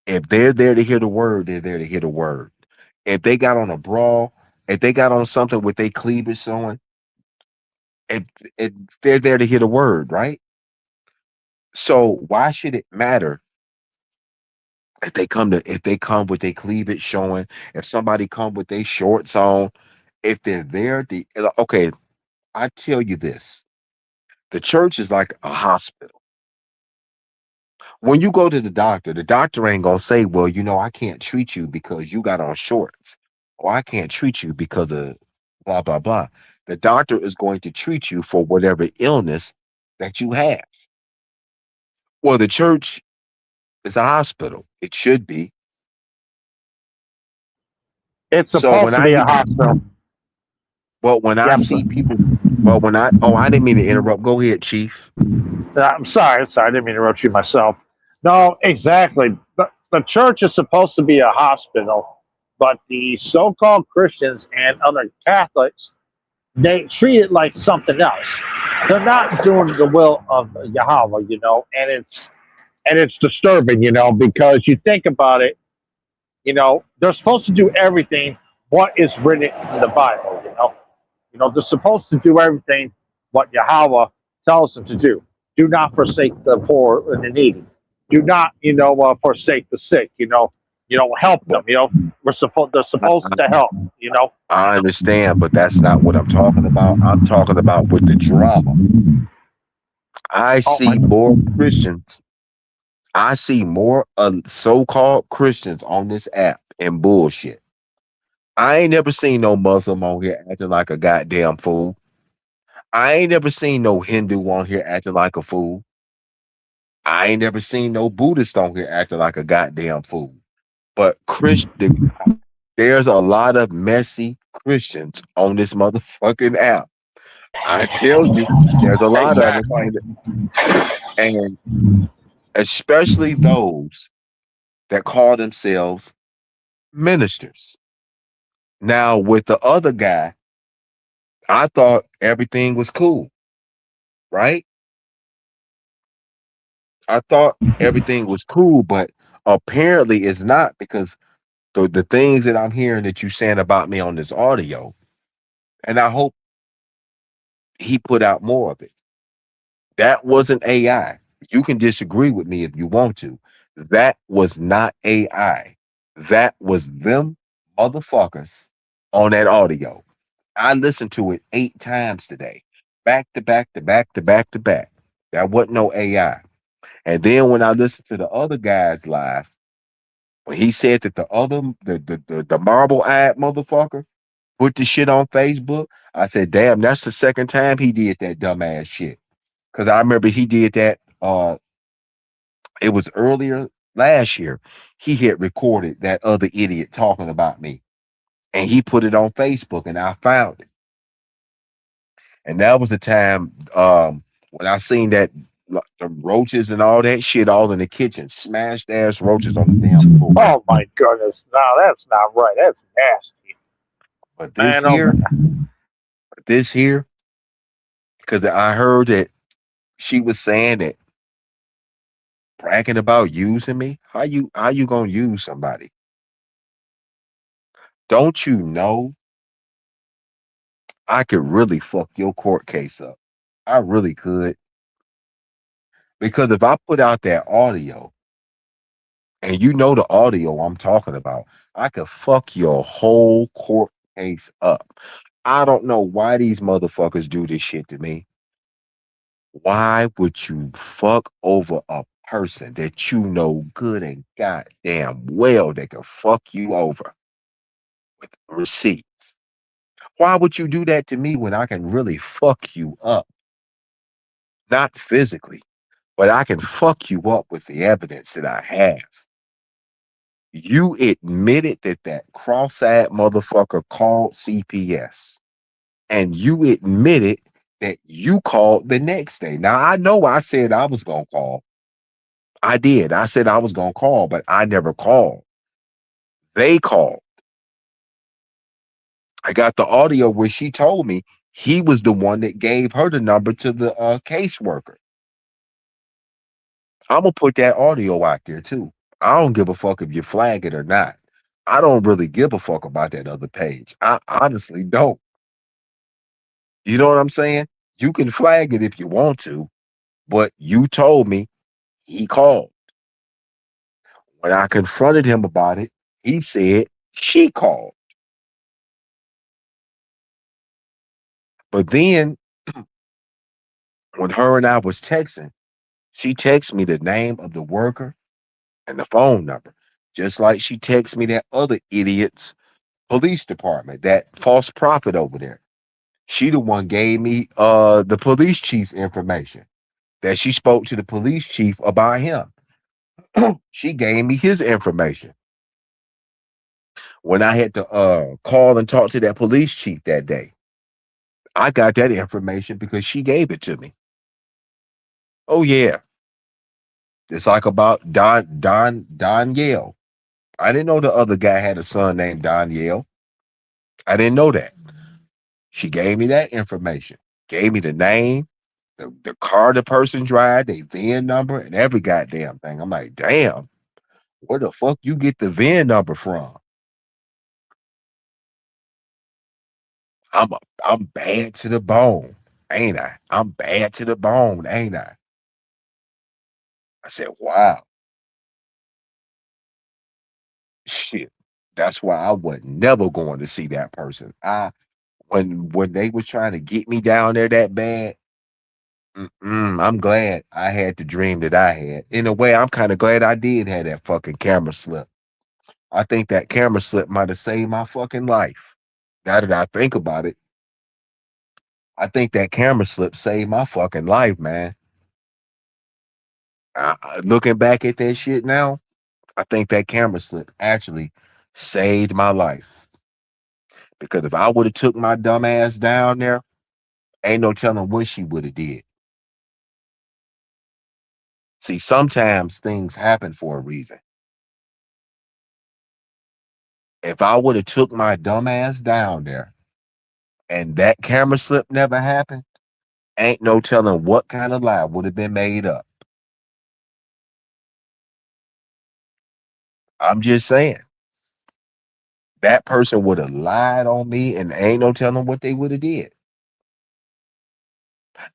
If they're there to hear the word, they're there to hear the word. If they got on a bra, if they got on something with their cleavage showing, if, if they're there to hear the word, right? So why should it matter if they come with their cleavage showing, if somebody come with their shorts on, if they're there, okay, I tell you this. The church is like a hospital. When you go to the doctor ain't gonna say, well, I can't treat you because you got on shorts, or I can't treat you because of blah, blah, blah. The doctor is going to treat you for whatever illness that you have. Well, the church is a hospital. It should be. It's So supposed when to I be a hear, hospital. well, when I Yeah, see people, well, I didn't mean to interrupt. Go ahead, Chief. I'm sorry. Sorry, I didn't mean to interrupt you myself. No, exactly. The church is supposed to be a hospital, but the so-called Christians and other Catholics, they treat it like something else. They're not doing the will of Yahweh, and it's and it's disturbing, because you think about it, they're supposed to do everything what is written in the Bible, they're supposed to do everything what Yahweh tells them to do. Do not forsake the poor and the needy. Do not, forsake the sick. Help But them. They're I, supposed to help. I understand, but that's not what I'm talking about. I'm talking about with the drama. I Oh my, see more Christians. I see more so-called Christians on this app and bullshit. I ain't never seen no Muslim on here acting like a goddamn fool. I ain't never seen no Hindu on here acting like a fool. I ain't never seen no Buddhist on here acting like a goddamn fool. But there's a lot of messy Christians on this motherfucking app. I tell you, there's a lot of them, exactly. and especially those that call themselves ministers. Now, with the other guy, I thought everything was cool, right? I thought everything was cool, but apparently it's not because the things that I'm hearing that you saying about me on this audio, and I hope he put out more of it. That wasn't AI. You can disagree with me if you want to. That was not AI. That was them motherfuckers on that audio. I listened to it 8 times today, back to back to back to back to back. That wasn't no AI. And then when I listened to the other guys live, when he said that the marble eyed motherfucker put the shit on Facebook, I said, damn, that's the second time he did that dumbass shit. Cause I remember he did that it was earlier last year. He had recorded that other idiot talking about me. And he put it on Facebook and I found it. And that was the time when I seen that the roaches and all that shit all in the kitchen, smashed ass roaches on the damn floor. Oh my goodness. No, that's not right. That's nasty. But Man, oh man. this here, because I heard that she was saying that bragging about using me. How you gonna use somebody? Don't you know I could really fuck your court case up? I really could. Because if I put out that audio, and you know the audio I'm talking about, I could fuck your whole court case up. I don't know why these motherfuckers do this shit to me. Why would you fuck over a person that you know good and goddamn well they can fuck you over with receipts? Why would you do that to me when I can really fuck you up? Not physically, but I can fuck you up with the evidence that I have. You admitted that that cross-eyed motherfucker called CPS, and you admitted that you called the next day. Now I know I said I was gonna call. I did. I said I was gonna call, but I never called. They called. I got the audio where she told me he was the one that gave her the number to the caseworker. I'm gonna put that audio out there too. I don't give a fuck if you flag it or not. I don't really give a fuck about that other page. I honestly don't. You know what I'm saying? You can flag it if you want to, but you told me he called. When I confronted him about it, he said she called. But then when her and I was texting, she texted me the name of the worker and the phone number, just like she texted me that other idiot's police department, that false prophet over there. She the one gave me the police chief's information that she spoke to the police chief about him. She gave me his information. When I had to call and talk to that police chief that day, I got that information because she gave it to me. Oh yeah. It's like about Danielle. I didn't know the other guy had a son named Danielle. I didn't know that. She gave me that information, gave me the name, The car the person drive, they VIN number, and every goddamn thing. I'm like, damn, where the fuck you get the VIN number from? I'm a, I'm bad to the bone, ain't I? I'm bad to the bone, ain't I? I said, wow, shit. That's why I was never going to see that person. When they was trying to get me down there that bad, I'm glad I had the dream that I had. In a way, I'm kind of glad I did have that fucking camera slip. I think that camera slip might have saved my fucking life. Now that I think about it, I think that camera slip saved my fucking life, man. Looking back at that shit now, I think that camera slip actually saved my life. Because if I would have took my dumb ass down there, ain't no telling what she would have did. See, sometimes things happen for a reason. If I would have took my dumb ass down there and that camera slip never happened, ain't no telling what kind of lie would have been made up. I'm just saying that person would have lied on me and ain't no telling what they would have did.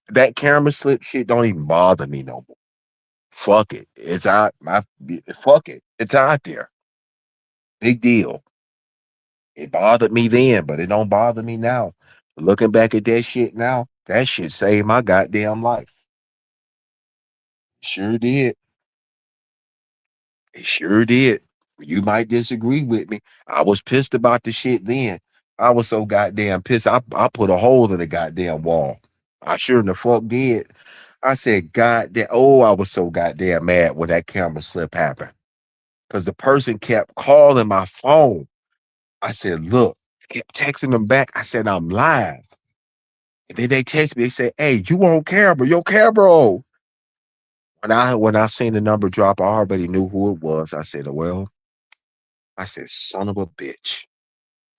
That camera slip shit don't even bother me no more. Fuck it. It's out. Fuck it. It's out there. Big deal. It bothered me then, but it don't bother me now. Looking back at that shit now, that shit saved my goddamn life. Sure did. It sure did. You might disagree with me. I was pissed about the shit then. I was so goddamn pissed. I put a hole in the goddamn wall. I sure in the fuck did. I said, God damn, oh, I was so goddamn mad when that camera slip happened. Because the person kept calling my phone. I said, look, I kept texting them back. I said, I'm live. And then they text me, they say, hey, you on camera, your camera on. When I seen the number drop, I already knew who it was. I said, well, I said, son of a bitch.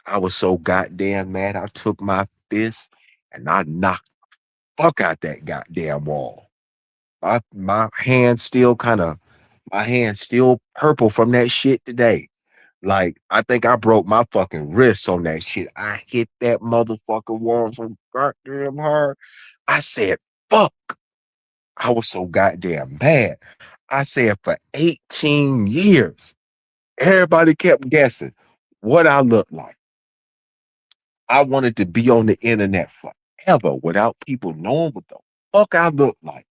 I was so goddamn mad. I took my fist and I knocked the fuck out that goddamn wall. My hand still my hand still purple from that shit today. Like, I think I broke my fucking wrist on that shit. I hit that motherfucking wall so goddamn hard. I said, fuck. I was so goddamn mad. I said for 18 years, everybody kept guessing what I looked like. I wanted to be on the internet forever without people knowing what the fuck I looked like.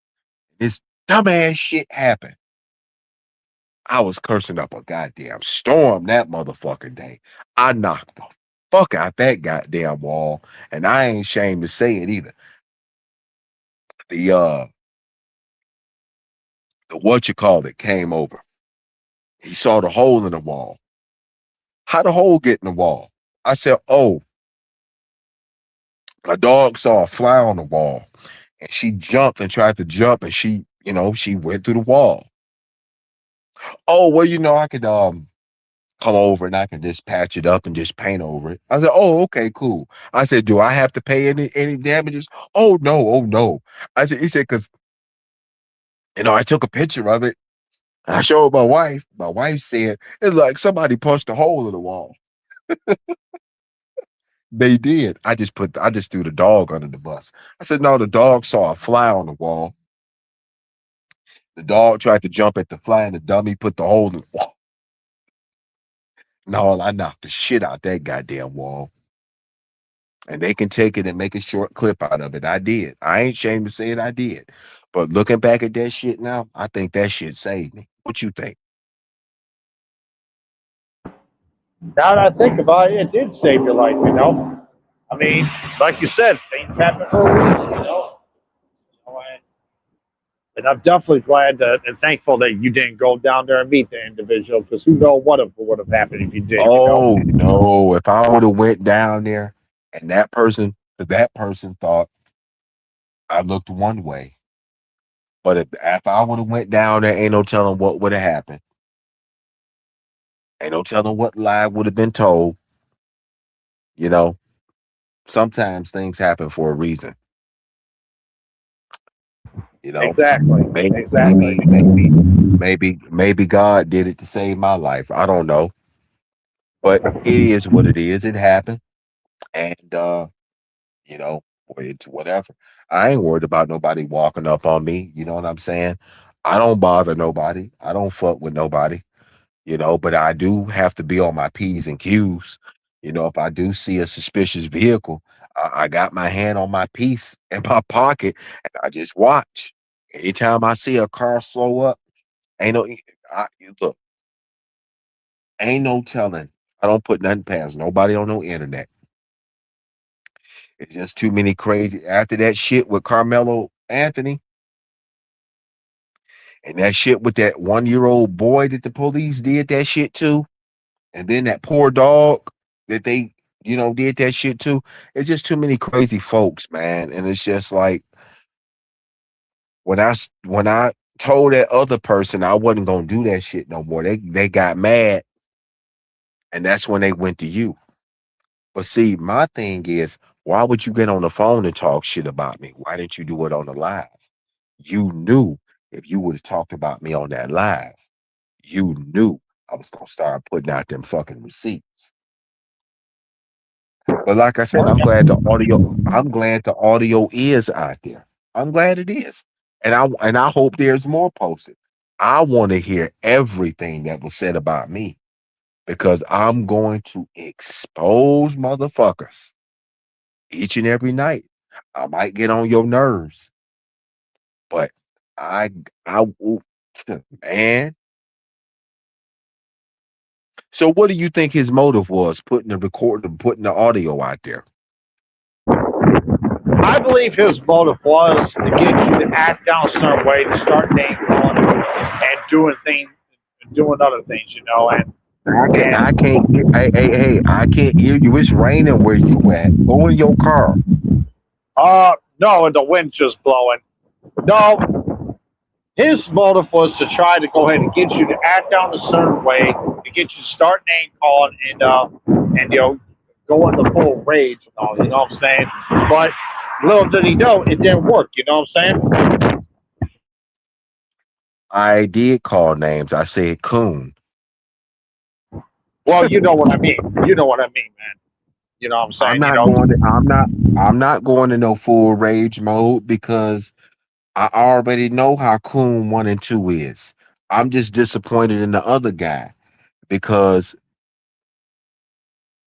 This dumbass shit happened. I was cursing up a goddamn storm that motherfucking day. I knocked the fuck out that goddamn wall, and I ain't ashamed to say it either. The the what you call it came over. He saw the hole in the wall. How the hole get in the wall? I said, oh, my dog saw a fly on the wall, and she jumped and tried to jump, and she went through the wall. Oh, well, I could come over and I can just patch it up and just paint over it. I said, oh, okay, cool. I said, do I have to pay any damages? Oh no, oh no. He said, because I took a picture of it. I showed my wife. My wife said it's like somebody punched a hole in the wall. They did. I just threw the dog under the bus. I said, no, the dog saw a fly on the wall. The dog tried to jump at the fly and the dummy put the hole in the wall. No, I knocked the shit out that goddamn wall. And they can take it and make a short clip out of it. I did. I ain't ashamed to say it. I did. But looking back at that shit now, I think that shit saved me. What you think? Now that I think about it, it did save your life. I mean, like you said, things happen for a reason. And I'm definitely glad and thankful that you didn't go down there and meet the individual because who knows what would have happened if you did. Oh no! If I would have went down there and that person thought I looked one way, but if I would have went down there, ain't no telling what would have happened. Ain't no telling what lie would have been told. You know, sometimes things happen for a reason. You know, Exactly. maybe, Exactly. maybe God did it to save my life. I don't know, but it is what it is. It happened, and you know, it's whatever. I ain't worried about nobody walking up on me. You know what I'm saying? I don't bother nobody. I don't fuck with nobody. But I do have to be on my P's and Q's. If I do see a suspicious vehicle, I got my hand on my piece in my pocket and I just watch. Anytime I see a car slow up, ain't no look, ain't no telling. I don't put nothing past nobody on no internet. It's just too many crazy. After that shit with Carmelo Anthony and that shit with that 1-year-old boy that the police did that shit to, and then that poor dog that they, did that shit too. It's just too many crazy folks, man. And it's just like when I told that other person I wasn't gonna do that shit no more, they got mad, and that's when they went to you. But see, my thing is, why would you get on the phone and talk shit about me? Why didn't you do it on the live? You knew if you would have talked about me on that live, you knew I was gonna start putting out them fucking receipts. But like I said, I'm glad the audio is out there. I'm glad it is. And I hope there's more posted. I want to hear everything that was said about me because I'm going to expose motherfuckers each and every night. I might get on your nerves, but I man. So what do you think his motive was putting the audio out there? I believe his motive was to get you to act down a certain way, to start name calling and doing things, doing other things, I and can't hear. Hey, I can't hear you. It's raining where you at. Go in your car. no, and the wind just blowing. No, his motive was to try to go ahead and get you to act down a certain way, to get you to start name calling and go into full rage and all. You know what I'm saying? But little did he know it didn't work. You know what I'm saying? I did call names. I said coon. Well, you know what I mean. You know what I mean, man. You know what I'm I'm saying? not going to. I'm not going to no full rage mode because I already know how coon 1 and 2 is. I'm just disappointed in the other guy because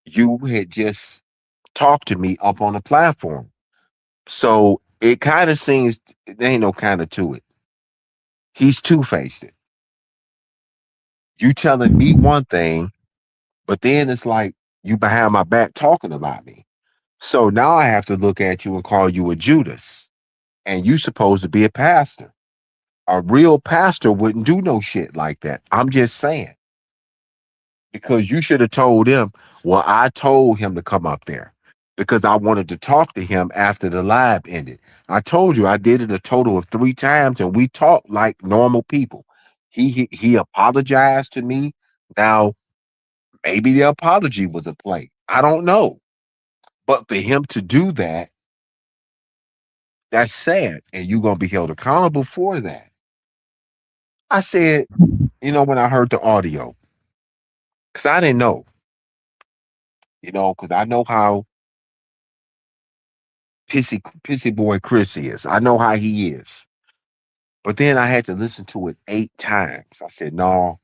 you had just talked to me up on the platform. So it kind of seems there ain't no kind of to it. He's two-faced it. You telling me one thing, but then it's like you behind my back talking about me. So now I have to look at you and call you a Judas. And you supposed to be a pastor. A real pastor wouldn't do no shit like that. I'm just saying. Because you should have told him, well, I told him to come up there because I wanted to talk to him after the live ended. I told you I did it a total of 3 times and we talked like normal people. He apologized to me. Now, maybe the apology was a play. I don't know. But for him to do that, that's sad. And you're going to be held accountable for that. I said, when I heard the audio, because I didn't know, because I know how pissy boy Chris is. I know how he is. But then I had to listen to it 8 times. I said, no,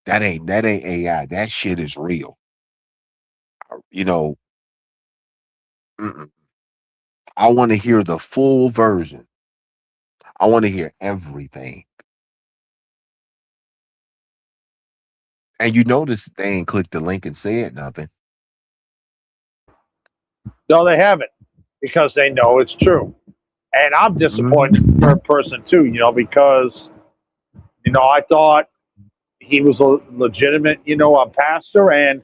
that ain't AI. That shit is real. You know, mm-mm. I want to hear the full version. I want to hear everything. And you notice they ain't clicked the link and said nothing. No, they haven't because they know it's true. And I'm Mhm. disappointed in the third person too, because I thought he was a legitimate, a pastor, and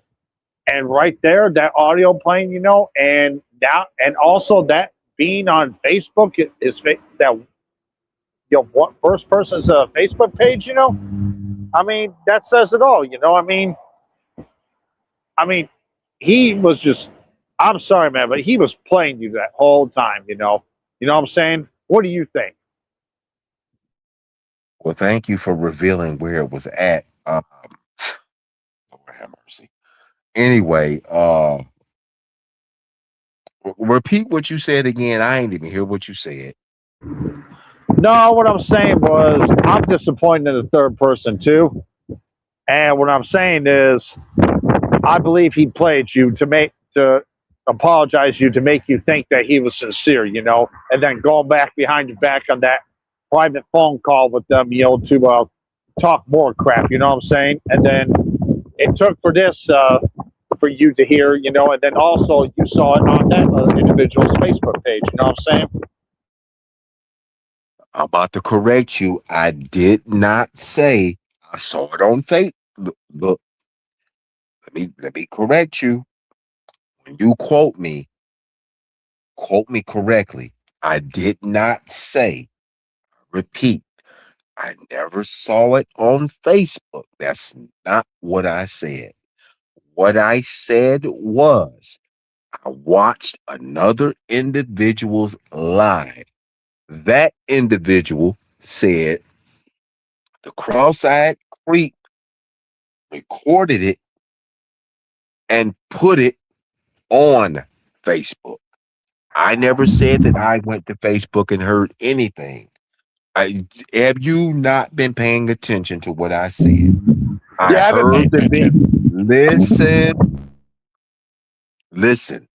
right there, that audio playing, and now and also that being on Facebook is that what first person's Facebook page, I mean, that says it all, I mean, he was just. I'm sorry, man, but he was playing you that whole time, You know what I'm saying? What do you think? Well, thank you for revealing where it was at. Lord have mercy. Anyway, repeat what you said again. I ain't even hear what you said. No, what I'm saying was I'm disappointed in the third person too. And what I'm saying is I believe he played you to apologize you to make you think that he was sincere, and then going back behind your back on that private phone call with them, to talk more crap. You know what I'm saying? And then it took for this for you to hear, and then also you saw it on that individual's Facebook page. You know what I'm saying? I'm about to correct you. I did not say I saw it on Facebook. Look, let me correct you. When you quote me correctly. I did not say, repeat, I never saw it on Facebook. That's not what I said. What I said was I watched another individual's live. That individual said the cross-eyed creep recorded it and put it on Facebook. I never said that I went to Facebook and heard anything. Have you not been paying attention to what I said? I Yeah, I've been paying heard the big attention. listen,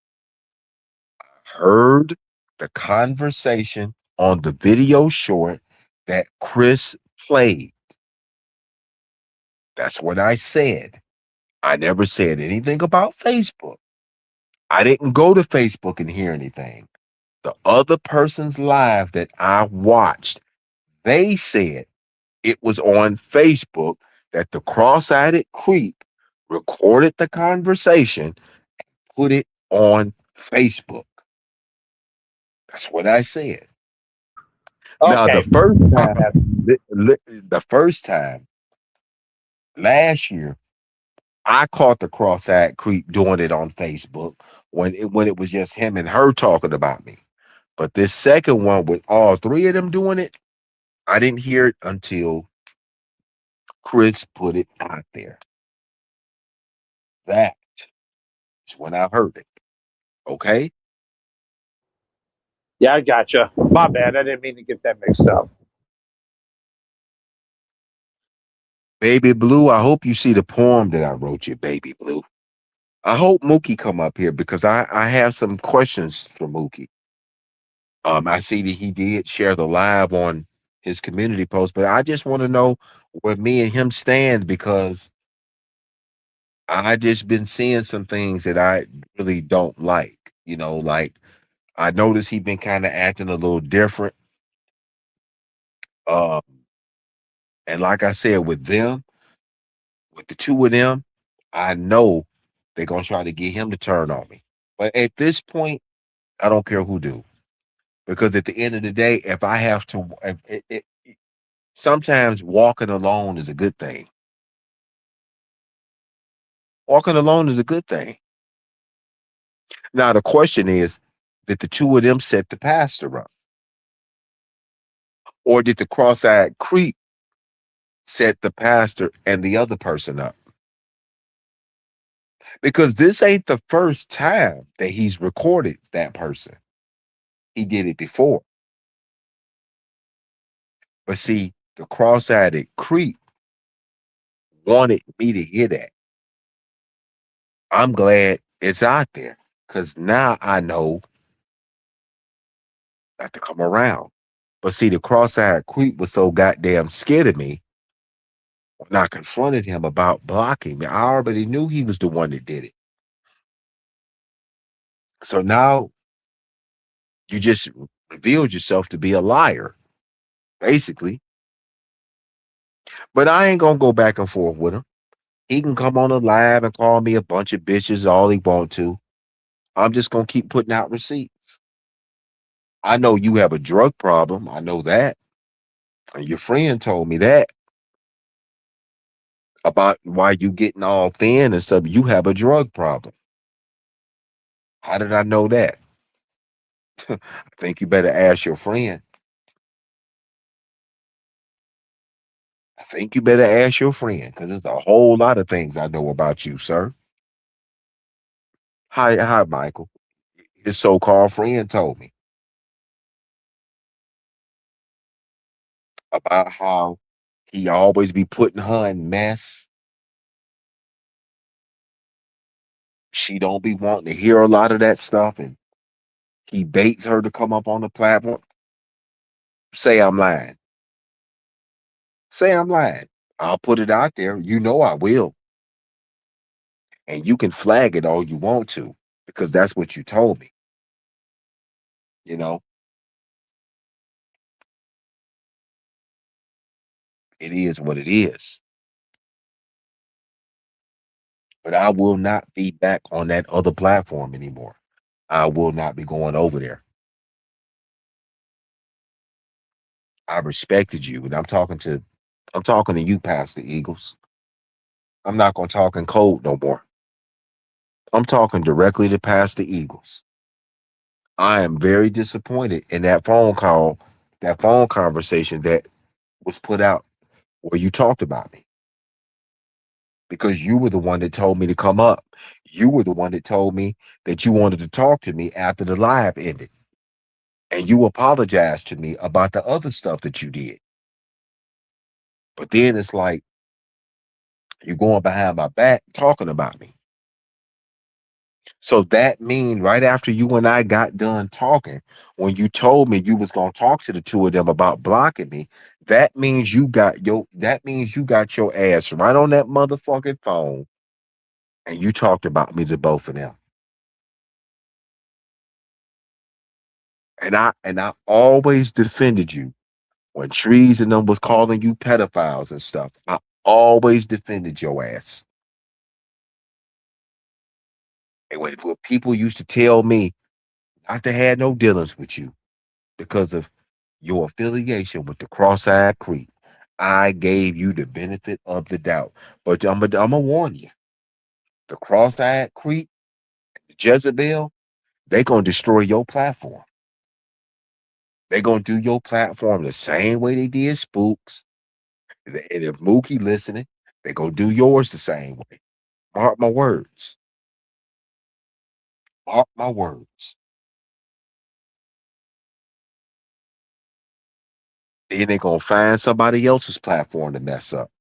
heard the conversation on the video short that Chris played. That's what I said. I never said anything about Facebook. I didn't go to Facebook and hear anything. The other person's live that I watched, they said it was on Facebook that the cross-eyed creep recorded the conversation, put it on Facebook. That's what I said. Now, Okay, my bad. the first time last year, I caught the cross-eyed creep doing it on Facebook when it was just him and her talking about me. But this second one with all three of them doing it, I didn't hear it until Chris put it out there. That is when I heard it. Okay. Yeah, I gotcha. My bad. I didn't mean to get that mixed up. Baby Blue, I hope you see the poem that I wrote you, Baby Blue. I hope Mookie come up here because I have some questions for Mookie. I see that he did share the live on his community post, but I just want to know where me and him stand because I just been seeing some things that I really don't like. Like I noticed he been kind of acting a little different. Um, and like I said, with the two of them, I know they're gonna try to get him to turn on me. But at this point, I don't care who do because at the end of the day, if I have to, if sometimes walking alone is a good thing. Walking alone is a good thing. Now the question is, did the two of them set the pastor up, or did the cross-eyed creep set the pastor and the other person up? Because this ain't the first time that he's recorded that person. He did it before. But see, the cross-eyed creep wanted me to hear that. I'm glad it's out there because now I know not to come around. But see, the cross-eyed creep was so goddamn scared of me when I confronted him about blocking me. I already knew he was the one that did it. So now you just revealed yourself to be a liar, basically. But I ain't gonna go back and forth with him. He can come on a live and call me a bunch of bitches all he want to. I'm just gonna keep putting out receipts. I know you have a drug problem. I know that. And your friend told me that about why you getting all thin and stuff. You have a drug problem. How did I know that? I think you better ask your friend. I think you better ask your friend because there's a whole lot of things I know about you, sir. Hi, Michael. His so-called friend told me about how he always be putting her in mess. She don't be wanting to hear a lot of that stuff, and he baits her to come up on the platform. Say I'm lying. Say I'm lying. I'll put it out there. You know I will. And you can flag it all you want to because that's what you told me. You know, it is what it is. But I will not be back on that other platform anymore. I will not be going over there. I respected you, and I'm talking to you, Pastor Eagles. I'm not gonna talk in code no more. I'm talking directly to Pastor Eagles. I am very disappointed in that phone conversation that was put out where you talked about me because you were the one that told me to come up. You were the one that told me that you wanted to talk to me after the live ended. And you apologized to me about the other stuff that you did. But then it's like you're going behind my back talking about me. So that mean right after you and I got done talking, when you told me you was gonna talk to the two of them about blocking me, that means you got your ass right on that motherfucking phone and you talked about me to both of them. And I always defended you when Trees and them was calling you pedophiles and stuff. I always defended your ass. And when people used to tell me not to have no dealings with you because of your affiliation with the cross-eyed creep, I gave you the benefit of the doubt. But I'm gonna warn you, the cross-eyed creep, Jezebel, they gonna destroy your platform. They gonna do your platform the same way they did Spooks. And if Mookie listening, they gonna do yours the same way. Mark my words. Mark my words. Then they gonna find somebody else's platform to mess up.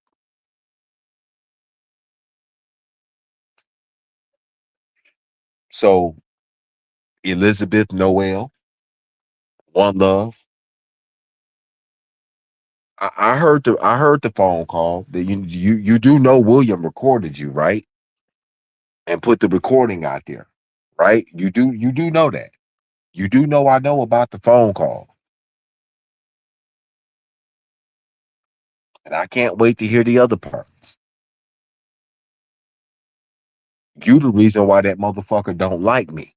So Elizabeth Noel, One Love. I heard the phone call that you do know William recorded you, right? And put the recording out there, right? You do know that. You do know I know about the phone call. And I can't wait to hear the other parts. You the reason why that motherfucker don't like me.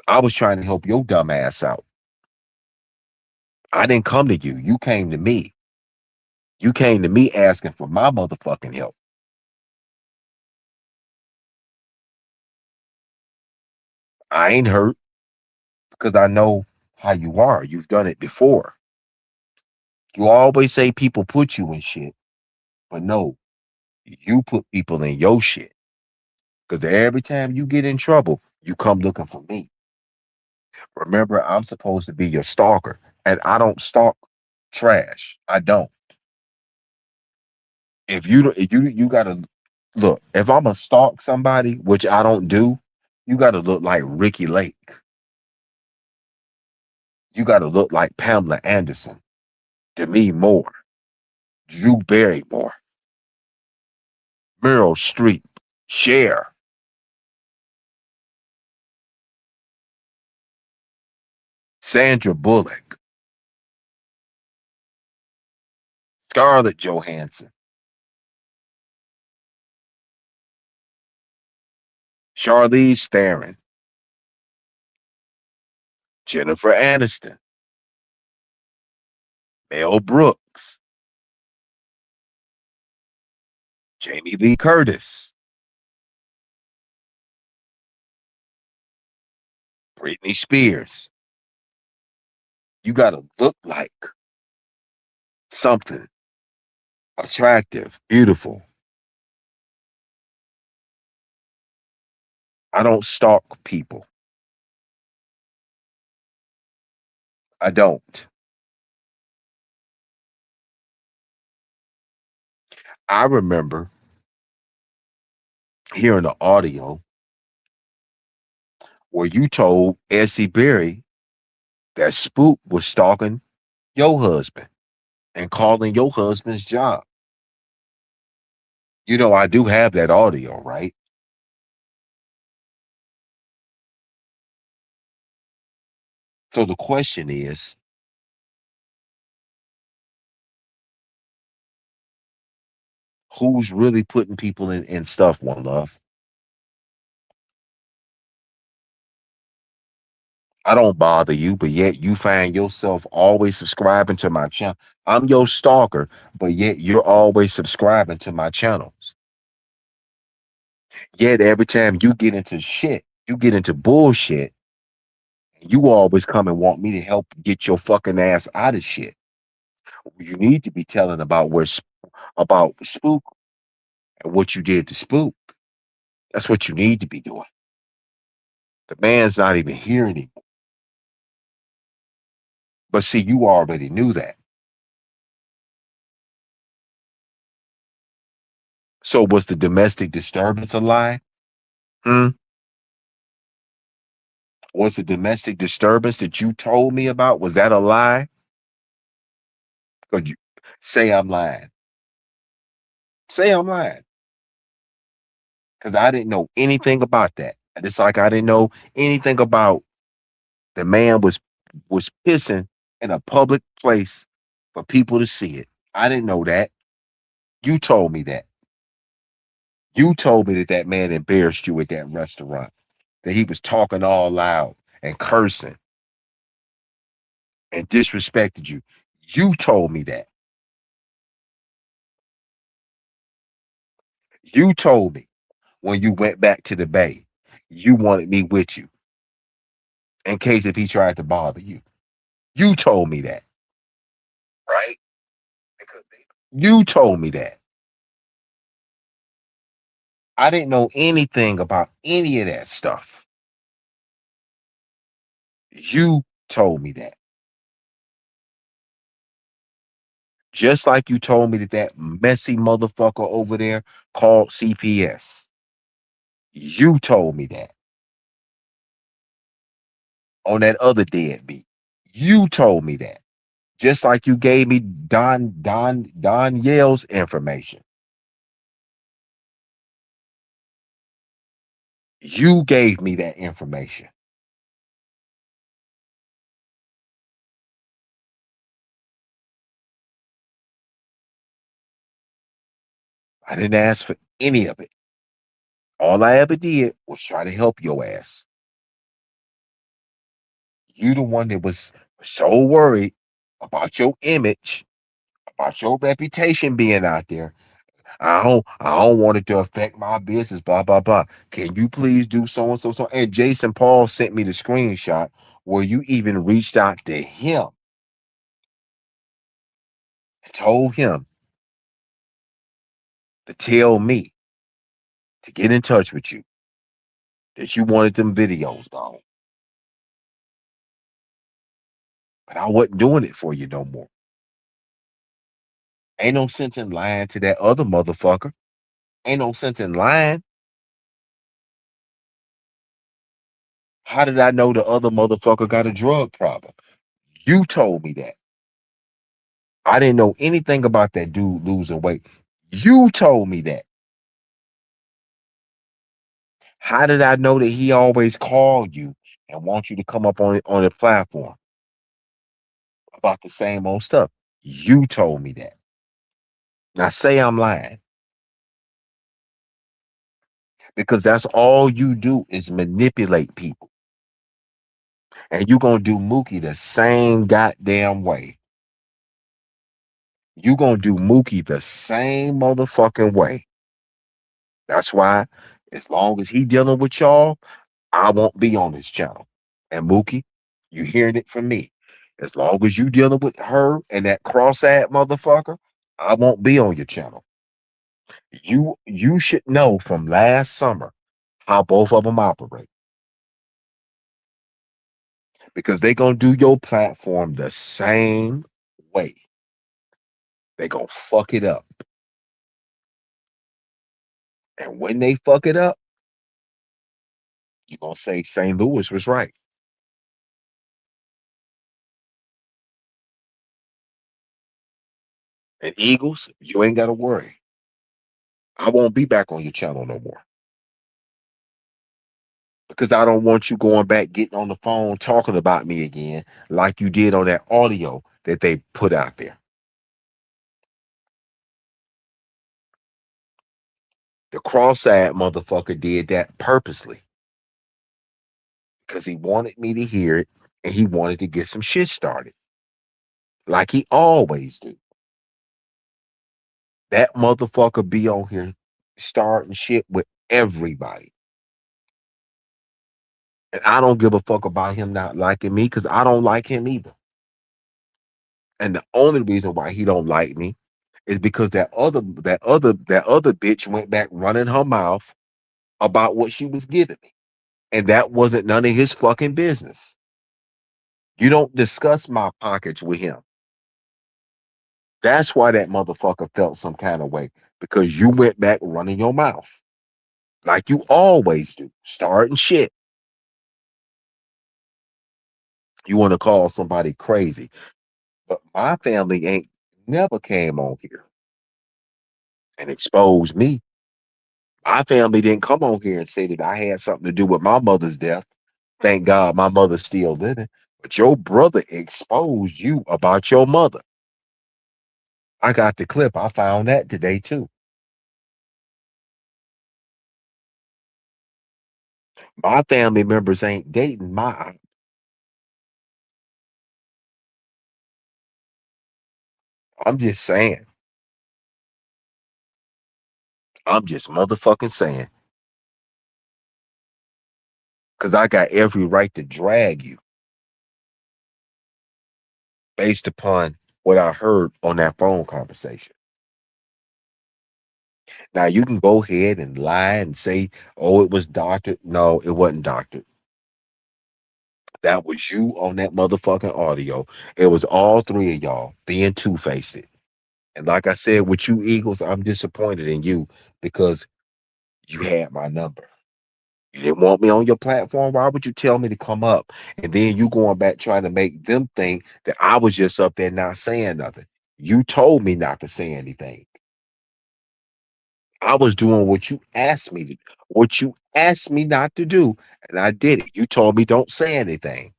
I was trying to help your dumb ass out. I didn't come to you. You came to me. You came to me asking for my motherfucking help. I ain't hurt because I know how you are. You've done it before. You always say people put you in shit, but no, you put people in your shit. Because every time you get in trouble, you come looking for me. Remember, I'm supposed to be your stalker, and I don't stalk trash. I don't. If you gotta look. If I'm gonna stalk somebody, which I don't do, you gotta look like Ricky Lake. You gotta look like Pamela Anderson, Demi Moore, Drew Barrymore, Meryl Streep, Cher, Sandra Bullock, Scarlett Johansson, Charlize Theron, Jennifer Aniston, Mel Brooks, Jamie Lee Curtis, Britney Spears. You gotta look like. something attractive, beautiful. I don't stalk people. I don't. I remember hearing the audio where you told Essie Berry that Spook was stalking your husband and calling your husband's job. You know, I do have that audio, right? So the question is, who's really putting people in stuff, one love? I don't bother you, but yet you find yourself always subscribing to my channel. I'm your stalker, but yet you're always subscribing to my channels. Yet every time you get into shit, you get into bullshit, you always come and want me to help get your fucking ass out of shit. You need to be telling about about Spook and what you did to Spook. That's what you need to be doing. The man's not even here anymore. But see, you already knew that. So was the domestic disturbance a lie? Hmm? Was the domestic disturbance that you told me about, was that a lie? Could you say I'm lying? Say I'm lying. Because I didn't know anything about that. And it's like I didn't know anything about the man was pissing in a public place for people to see it. I didn't know that. You told me that. You told me that that man embarrassed you at that restaurant, that he was talking all loud and cursing and disrespected you. You told me that. You told me when you went back to the Bay, you wanted me with you in case if he tried to bother you. You told me that, right? Because you told me that. I didn't know anything about any of that stuff. You told me that. Just like you told me that that messy motherfucker over there called CPS. You told me that on that other deadbeat. You told me that. Just like you gave me Don Yale's information. You gave me that information. I didn't ask for any of it. All I ever did was try to help your ass. You the one that was so worried about your image, about your reputation being out there. I don't want it to affect my business, blah, blah, blah. Can you please do so and so, so? And Jason Paul sent me the screenshot where you even reached out to him and told him to tell me to get in touch with you, that you wanted them videos gone. But I wasn't doing it for you no more. Ain't no sense in lying to that other motherfucker. Ain't no sense in lying. How did I know the other motherfucker got a drug problem? You told me that. I didn't know anything about that dude losing weight. You told me that. How did I know that he always called you and want you to come up on the platform about the same old stuff? You told me that. Now say I'm lying because that's all you do is manipulate people. And you're going to do Mookie the same goddamn way. You're going to do Mookie the same motherfucking way. That's why, as long as he dealing with y'all, I won't be on his channel. And Mookie, you hearing it from me. As long as you dealing with her and that cross-eyed motherfucker, I won't be on your channel. You should know from last summer how both of them operate because they gonna do your platform the same way. They gonna fuck it up, and when they fuck it up, you gonna say St. Louis was right. And Eagles, you ain't gotta worry. I won't be back on your channel no more because I don't want you going back getting on the phone talking about me again like you did on that audio that they put out there. The cross-eyed motherfucker did that purposely because he wanted me to hear it and he wanted to get some shit started like he always do. That motherfucker be on here starting shit with everybody. And I don't give a fuck about him not liking me because I don't like him either. And the only reason why he don't like me is because that other bitch went back running her mouth about what she was giving me. And that wasn't none of his fucking business. You don't discuss my pockets with him. That's why that motherfucker felt some kind of way because you went back running your mouth like you always do, starting shit. You want to call somebody crazy, but my family ain't never came on here and exposed me. My family didn't come on here and say that I had something to do with my mother's death. Thank God my mother's still living. But your brother exposed you about your mother. I got the clip. I found that today too. My family members ain't dating my. I'm just saying. I'm just motherfucking saying. Because I got every right to drag you based upon what I heard on that phone conversation. Now you can go ahead and lie and say, oh, it was doctored. No, it wasn't doctored. That was you on that motherfucking audio. It was all three of y'all being two-faced. And like I said, with you Eagles, I'm disappointed in you because you had my number. You didn't want me on your platform. Why would you tell me to come up? And then you going back trying to make them think that I was just up there not saying nothing. You told me not to say anything. I was doing what you asked me to, what you asked me not to do, and I did it. You told me don't say anything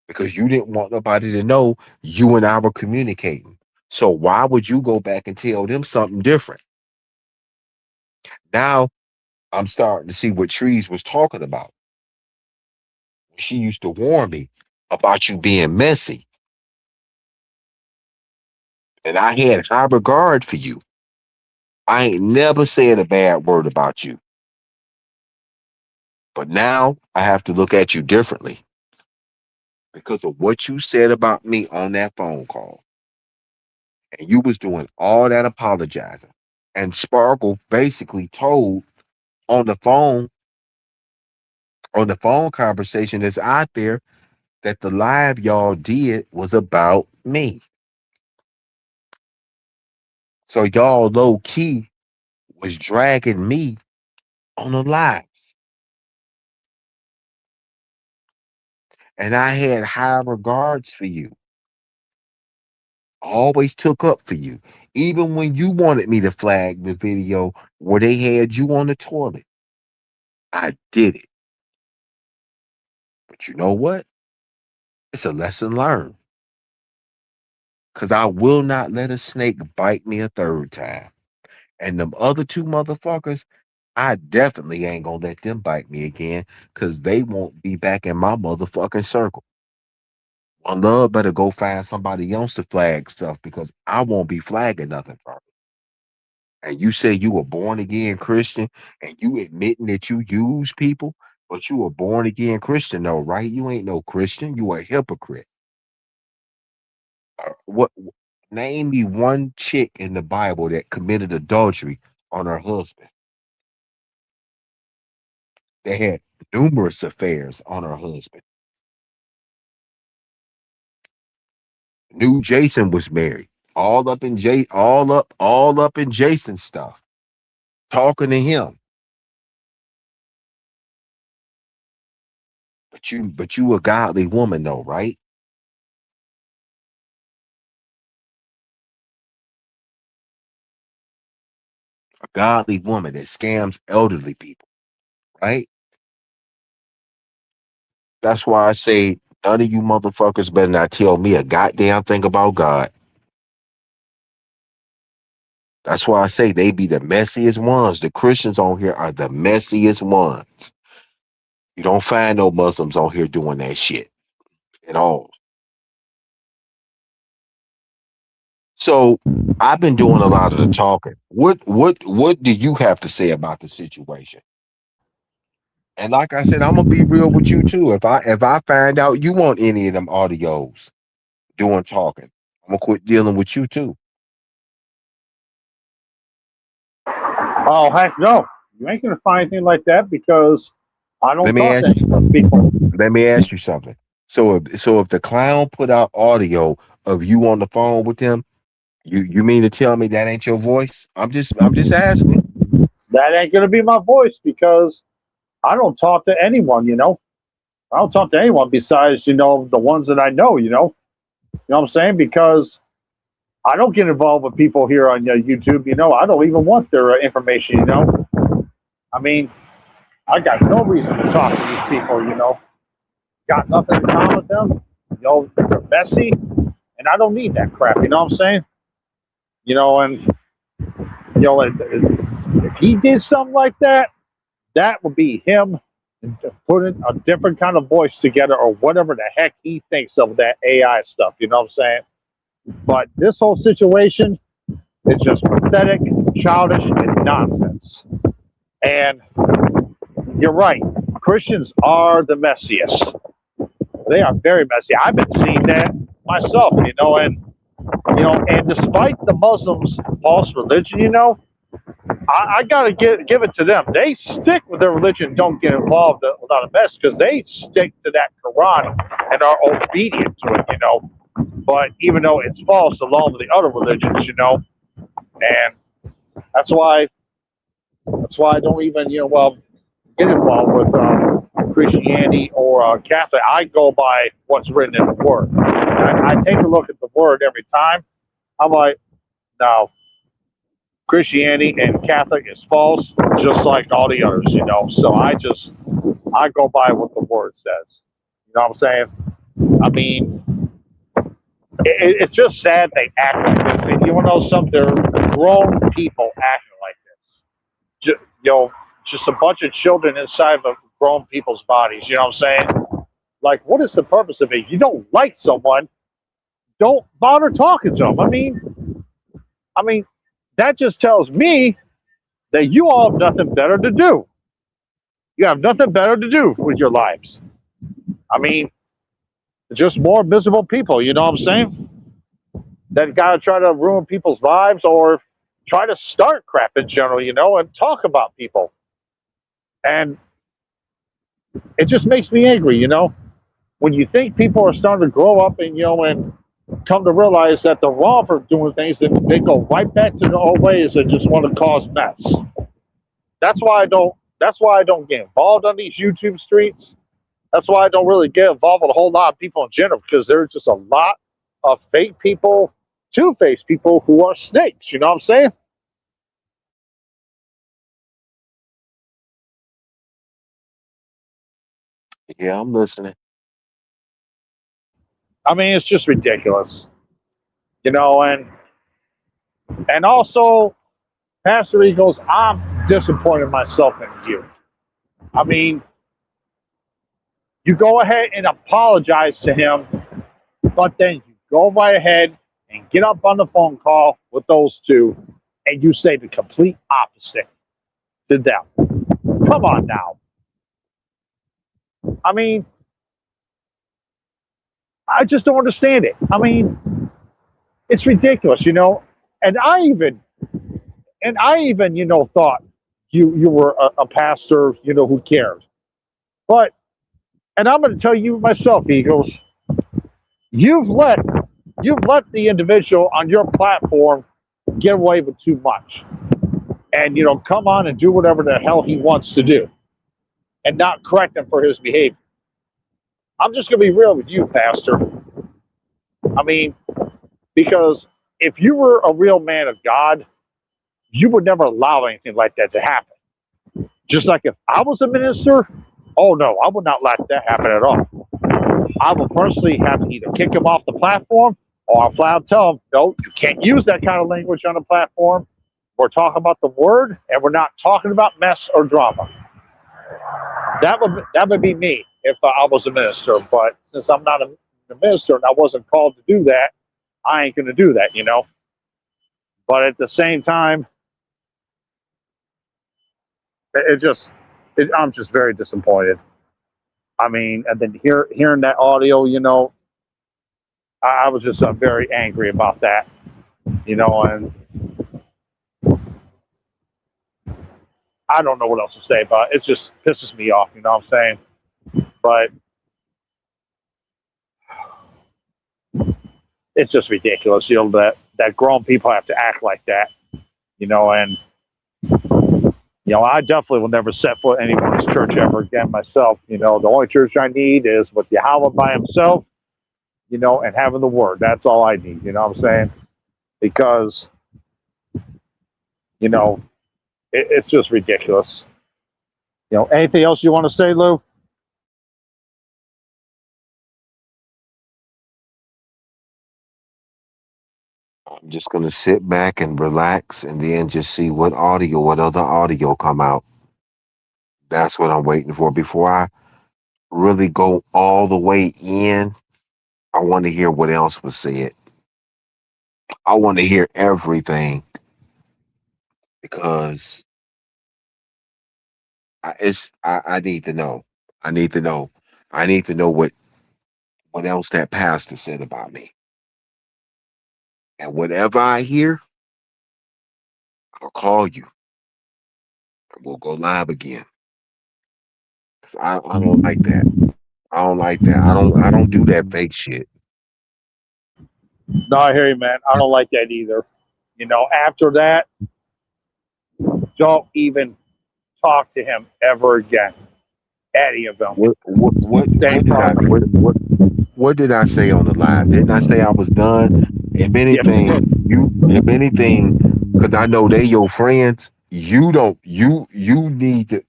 because you didn't want nobody to know you and I were communicating. So why would you go back and tell them something different? Now I'm starting to see what Trees was talking about. She used to warn me about you being messy, and I had high regard for you. I ain't never said a bad word about you, but now I have to look at you differently because of what you said about me on that phone call. And you was doing all that apologizing. And Sparkle basically told on the phone, on the phone conversation that's out there, that the live y'all did was about me. So y'all low key was dragging me on a live. And I had high regards for you. Always took up for you. Even when you wanted me to flag the video where they had you on the toilet, I did it. But you know what? It's a lesson learned. Because I will not let a snake bite me a third time. And them other two motherfuckers, I definitely ain't gonna let them bite me again because they won't be back in my motherfucking circle. One love better go find somebody else to flag stuff because I won't be flagging nothing from it. And you say you were born again Christian and you admitting that you use people, but you were born again Christian though, right? You ain't no Christian. You a hypocrite. What? Name me one chick in the Bible that committed adultery on her husband. They had numerous affairs on her husband. Knew Jason was married. All up in Jason's stuff. Talking to him. But you a godly woman though, right? A godly woman that scams elderly people, right? That's why I say none of you motherfuckers better not tell me a goddamn thing about God. That's why I say they be the messiest ones. The Christians on here are the messiest ones. You don't find no Muslims on here doing that shit at all. So I've been doing a lot of the talking. What do you have to say about the situation? And like I said, I'm gonna be real with you too. If I find out you want any of them audios doing talking, I'm gonna quit dealing with you too. Oh, heck no. You ain't going to find anything like that because I don't Let me talk to ask any of those people. let me ask you something. So if the clown put out audio of you on the phone with them, you mean to tell me that ain't your voice? I'm just asking. That ain't going to be my voice because I don't talk to anyone. I don't talk to anyone besides the ones that I know. You know what I'm saying? Because I don't get involved with people here on YouTube. I don't even want their information. I mean, I got no reason to talk to these people. Got nothing in common with them. They're messy, and I don't need that crap. You know what I'm saying? And if he did something like that, that would be him putting a different kind of voice together or whatever the heck he thinks of that AI stuff. You know what I'm saying? But this whole situation is just pathetic, childish, and nonsense. And you're right. Christians are the messiest. They are very messy. I've been seeing that myself, and despite the Muslims' false religion, I gotta give it to them. They stick with their religion, don't get involved without a mess, because they stick to that Quran and are obedient to it. But even though it's false, along with the other religions, and that's why I don't even get involved with Christianity or Catholic. I go by what's written in the Word. I take a look at the Word every time. I'm like, no, Christianity and Catholic is false, just like all the others. So I go by what the Word says. You know what I'm saying? I mean, it's just sad they act like this. You want to know something? They're grown people acting like this. Just a bunch of children inside of grown people's bodies. You know what I'm saying? Like, what is the purpose of it? You don't like someone, don't bother talking to them. I mean, that just tells me that you all have nothing better to do. You have nothing better to do with your lives. I mean, just more miserable people. You know what I'm saying? That got to try to ruin people's lives or try to start crap in general, and talk about people. And it just makes me angry. When you think people are starting to grow up and come to realize that they're wrong for doing things, and they go right back to the old ways and just want to cause mess. That's why I don't. That's why I don't get involved on these YouTube streets. That's why I don't really get involved with a whole lot of people in general, because there's just a lot of fake people, two-faced people who are snakes. You know what I'm saying? Yeah, I'm listening. I mean, it's just ridiculous. And also, Pastor E goes, I'm disappointed myself in you. I mean, you go ahead and apologize to him, but then you go right ahead and get up on the phone call with those two, and you say the complete opposite to them. Come on now. I mean, I just don't understand it. I mean, It's ridiculous, you know. And I even, thought you were a pastor, who cares. But and I'm going to tell you myself, Eagles, you've let you've let the individual on your platform get away with too much, and come on and do whatever the hell he wants to do, and not correct him for his behavior. I'm just going to be real with you, Pastor. I mean, because if you were a real man of God, you would never allow anything like that to happen. Just like if I was a minister, oh no, I would not let that happen at all. I will personally have to either kick him off the platform or I'll flat out tell him, no, you can't use that kind of language on the platform. We're talking about the word and we're not talking about mess or drama. That would be me if I was a minister. But since I'm not a minister and I wasn't called to do that, I ain't going to do that. But at the same time, it just, I'm just very disappointed. I mean, and then hearing that audio, I was just very angry about that, and I don't know what else to say about it. It just pisses me off, you know what I'm saying? But it's just ridiculous, that grown people have to act like that, and I definitely will never set foot in anyone's church ever again myself. The only church I need is with Yahweh by himself, and having the word. That's all I need, you know what I'm saying? Because, it's just ridiculous. Anything else you want to say, Lou? I'm just gonna sit back and relax and then just see what other audio come out. That's what I'm waiting for. Before I really go all the way in, I want to hear what else was said. I want to hear everything because I need to know. I need to know. I need to know what else that pastor said about me. And whatever I hear, I'll call you. We'll go live again. 'Cause I don't like that. I don't like that. I don't do that fake shit. No, I hear you, man. I don't like that either. After that, don't even talk to him ever again. Any of them. What Same did I problem. what did I say on the live? Didn't I say I was done? Yes, you did. If anything, because I know they your friends, you don't you need to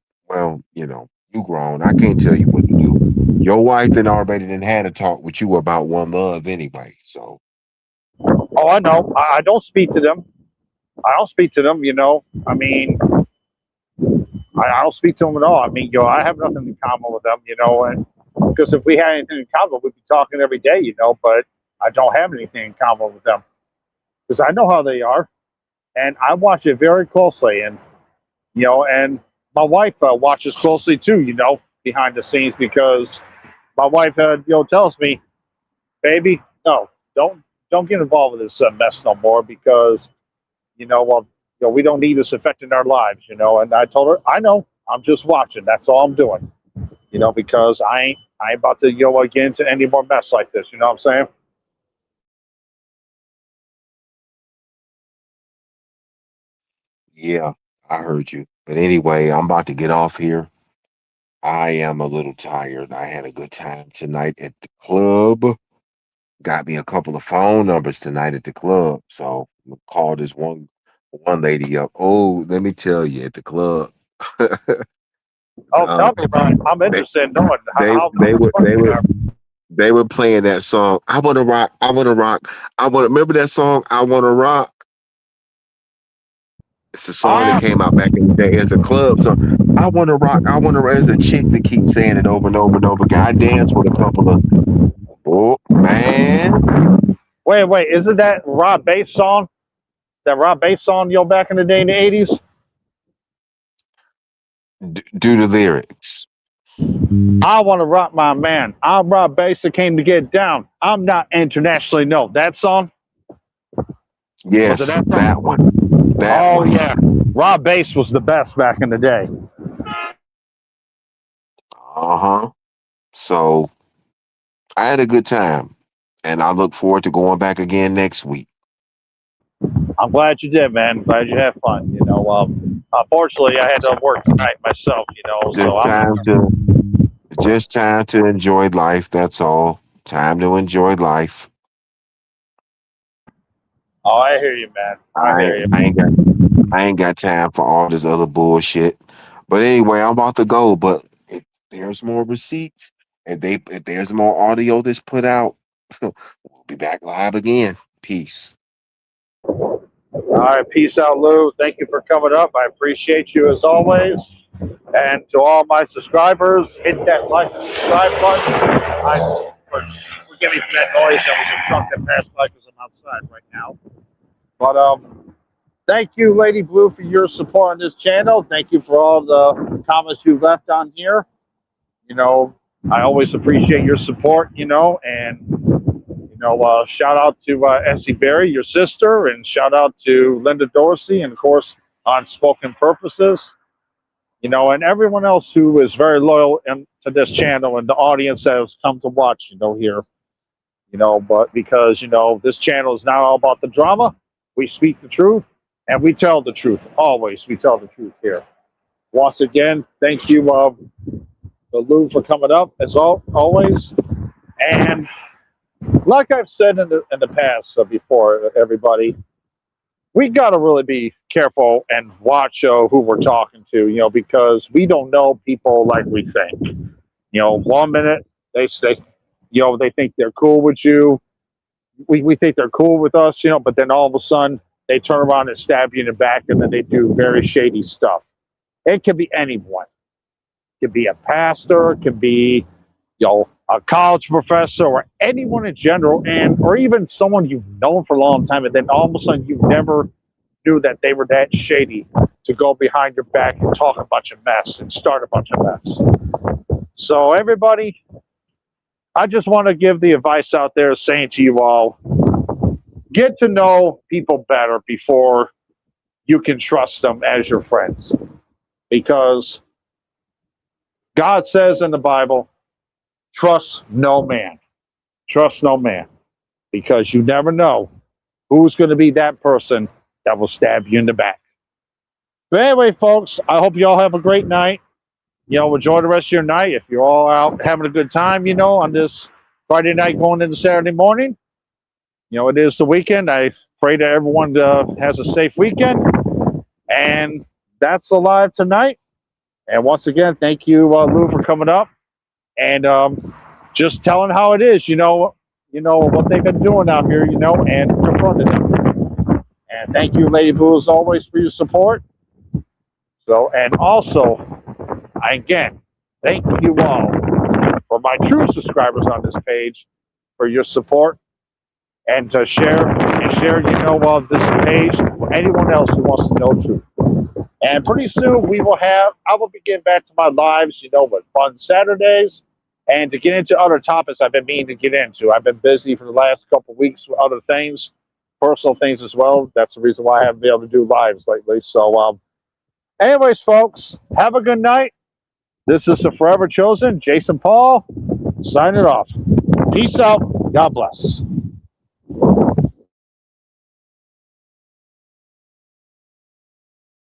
you grown. I can't tell you what to do. Your wife and already done had a talk with you about one love anyway. So Oh, I know. I don't speak to them. I don't speak to them. I mean, I don't speak to them at all. I mean, I have nothing in common with them. And because if we had anything in common, we'd be talking every day. But I don't have anything in common with them because I know how they are, and I watch it very closely. And my wife watches closely too. Behind the scenes because my wife, tells me, "Baby, no, don't get involved with this mess no more because well, we don't need this affecting our lives." And I told her, "I know, I'm just watching. That's all I'm doing." Because I ain't about to get into any more mess like this. You know what I'm saying? yeah, I heard you. But anyway, I'm about to get off here. I am a little tired. I had a good time tonight at the club. Got me a couple of phone numbers tonight at the club. So I'm gonna call this one lady up. Oh, let me tell you, at the club. Oh, uh, tell me about it. I'm they interested in knowing they how they much were fun they they were are. they were playing that song. I wanna rock, I wanna rock, I wanna remember that song, I wanna rock. It's a song that Ah, came out back in the day. It's a club song. I wanna rock, I wanna rock. There's a chick that keeps saying it over and over and over again. I danced with a couple of oh man. wait, isn't that Rob Bass song? That Rob Bass song, back in the day in the '80s? Do the lyrics. I want to rock my man. I'm Rob Bass that came to get down. I'm not internationally known. That song? Was it Yes, that that song? one. That Oh one. yeah, Rob Bass was the best back in the day. Uh-huh. So I had a good time, and I look forward to going back again next week. I'm glad you did, man. Glad you had fun. Unfortunately, I had to work tonight myself. So Just time to just time to enjoy life. That's all. Time to enjoy life. Oh, I hear you, man. I I hear you. I ain't got I ain't got time for all this other bullshit. But anyway, I'm about to go. But if there's more receipts, if there's more audio that's put out, we'll be back live again. Peace. All right, peace out, Lou. Thank you for coming up. I appreciate you as always. And to all my subscribers, hit that like and subscribe button. Forgive me for that noise. That was a truck that passed by because I'm outside right now. But thank you, Lady Blue, for your support on this channel. Thank you for all the comments you left on here. I always appreciate your support. Shout out to Essie Berry, your sister, and shout out to Linda Dorsey, and of course, Unspoken Purposes. And everyone else who is very loyal to this channel and the audience that has come to watch, here. But because, this channel is not all about the drama, we speak the truth and we tell the truth. Always, we tell the truth here. Once again, thank you, Lou, for coming up as always. And like I've said in the past before, everybody, we got to really be careful and watch who we're talking to, because we don't know people like we think. 1 minute they say, they think they're cool with you. We think they're cool with us, but then all of a sudden they turn around and stab you in the back, and then they do very shady stuff. It could be anyone. It could be a pastor. It could be, a college professor or anyone in general, or even someone you've known for a long time, and then all of a sudden you never knew that they were that shady to go behind your back and talk a bunch of mess and start a bunch of mess. So everybody, I just want to give the advice out there saying to you all, get to know people better before you can trust them as your friends. Because God says in the Bible, trust no man. Trust no man. Because you never know who's going to be that person that will stab you in the back. But anyway, folks, I hope you all have a great night. Enjoy the rest of your night. If you're all out having a good time, on this Friday night going into Saturday morning, it is the weekend. I pray that everyone has a safe weekend. And that's the live tonight. And once again, thank you, Lou, for coming up and just telling how it is. What they've been doing out here. And confronting it. And thank you, Lady Blue, as always, for your support. So, and also, again, thank you all for my true subscribers on this page for your support and to share this page for anyone else who wants to know truth. And pretty soon I will be getting back to my lives, with fun Saturdays and to get into other topics I've been meaning to get into. I've been busy for the last couple of weeks with other things, personal things as well. That's the reason why I haven't been able to do lives lately. So, anyways, folks, have a good night. This is the Forever Chosen, Jason Paul, signing off. Peace out. God bless.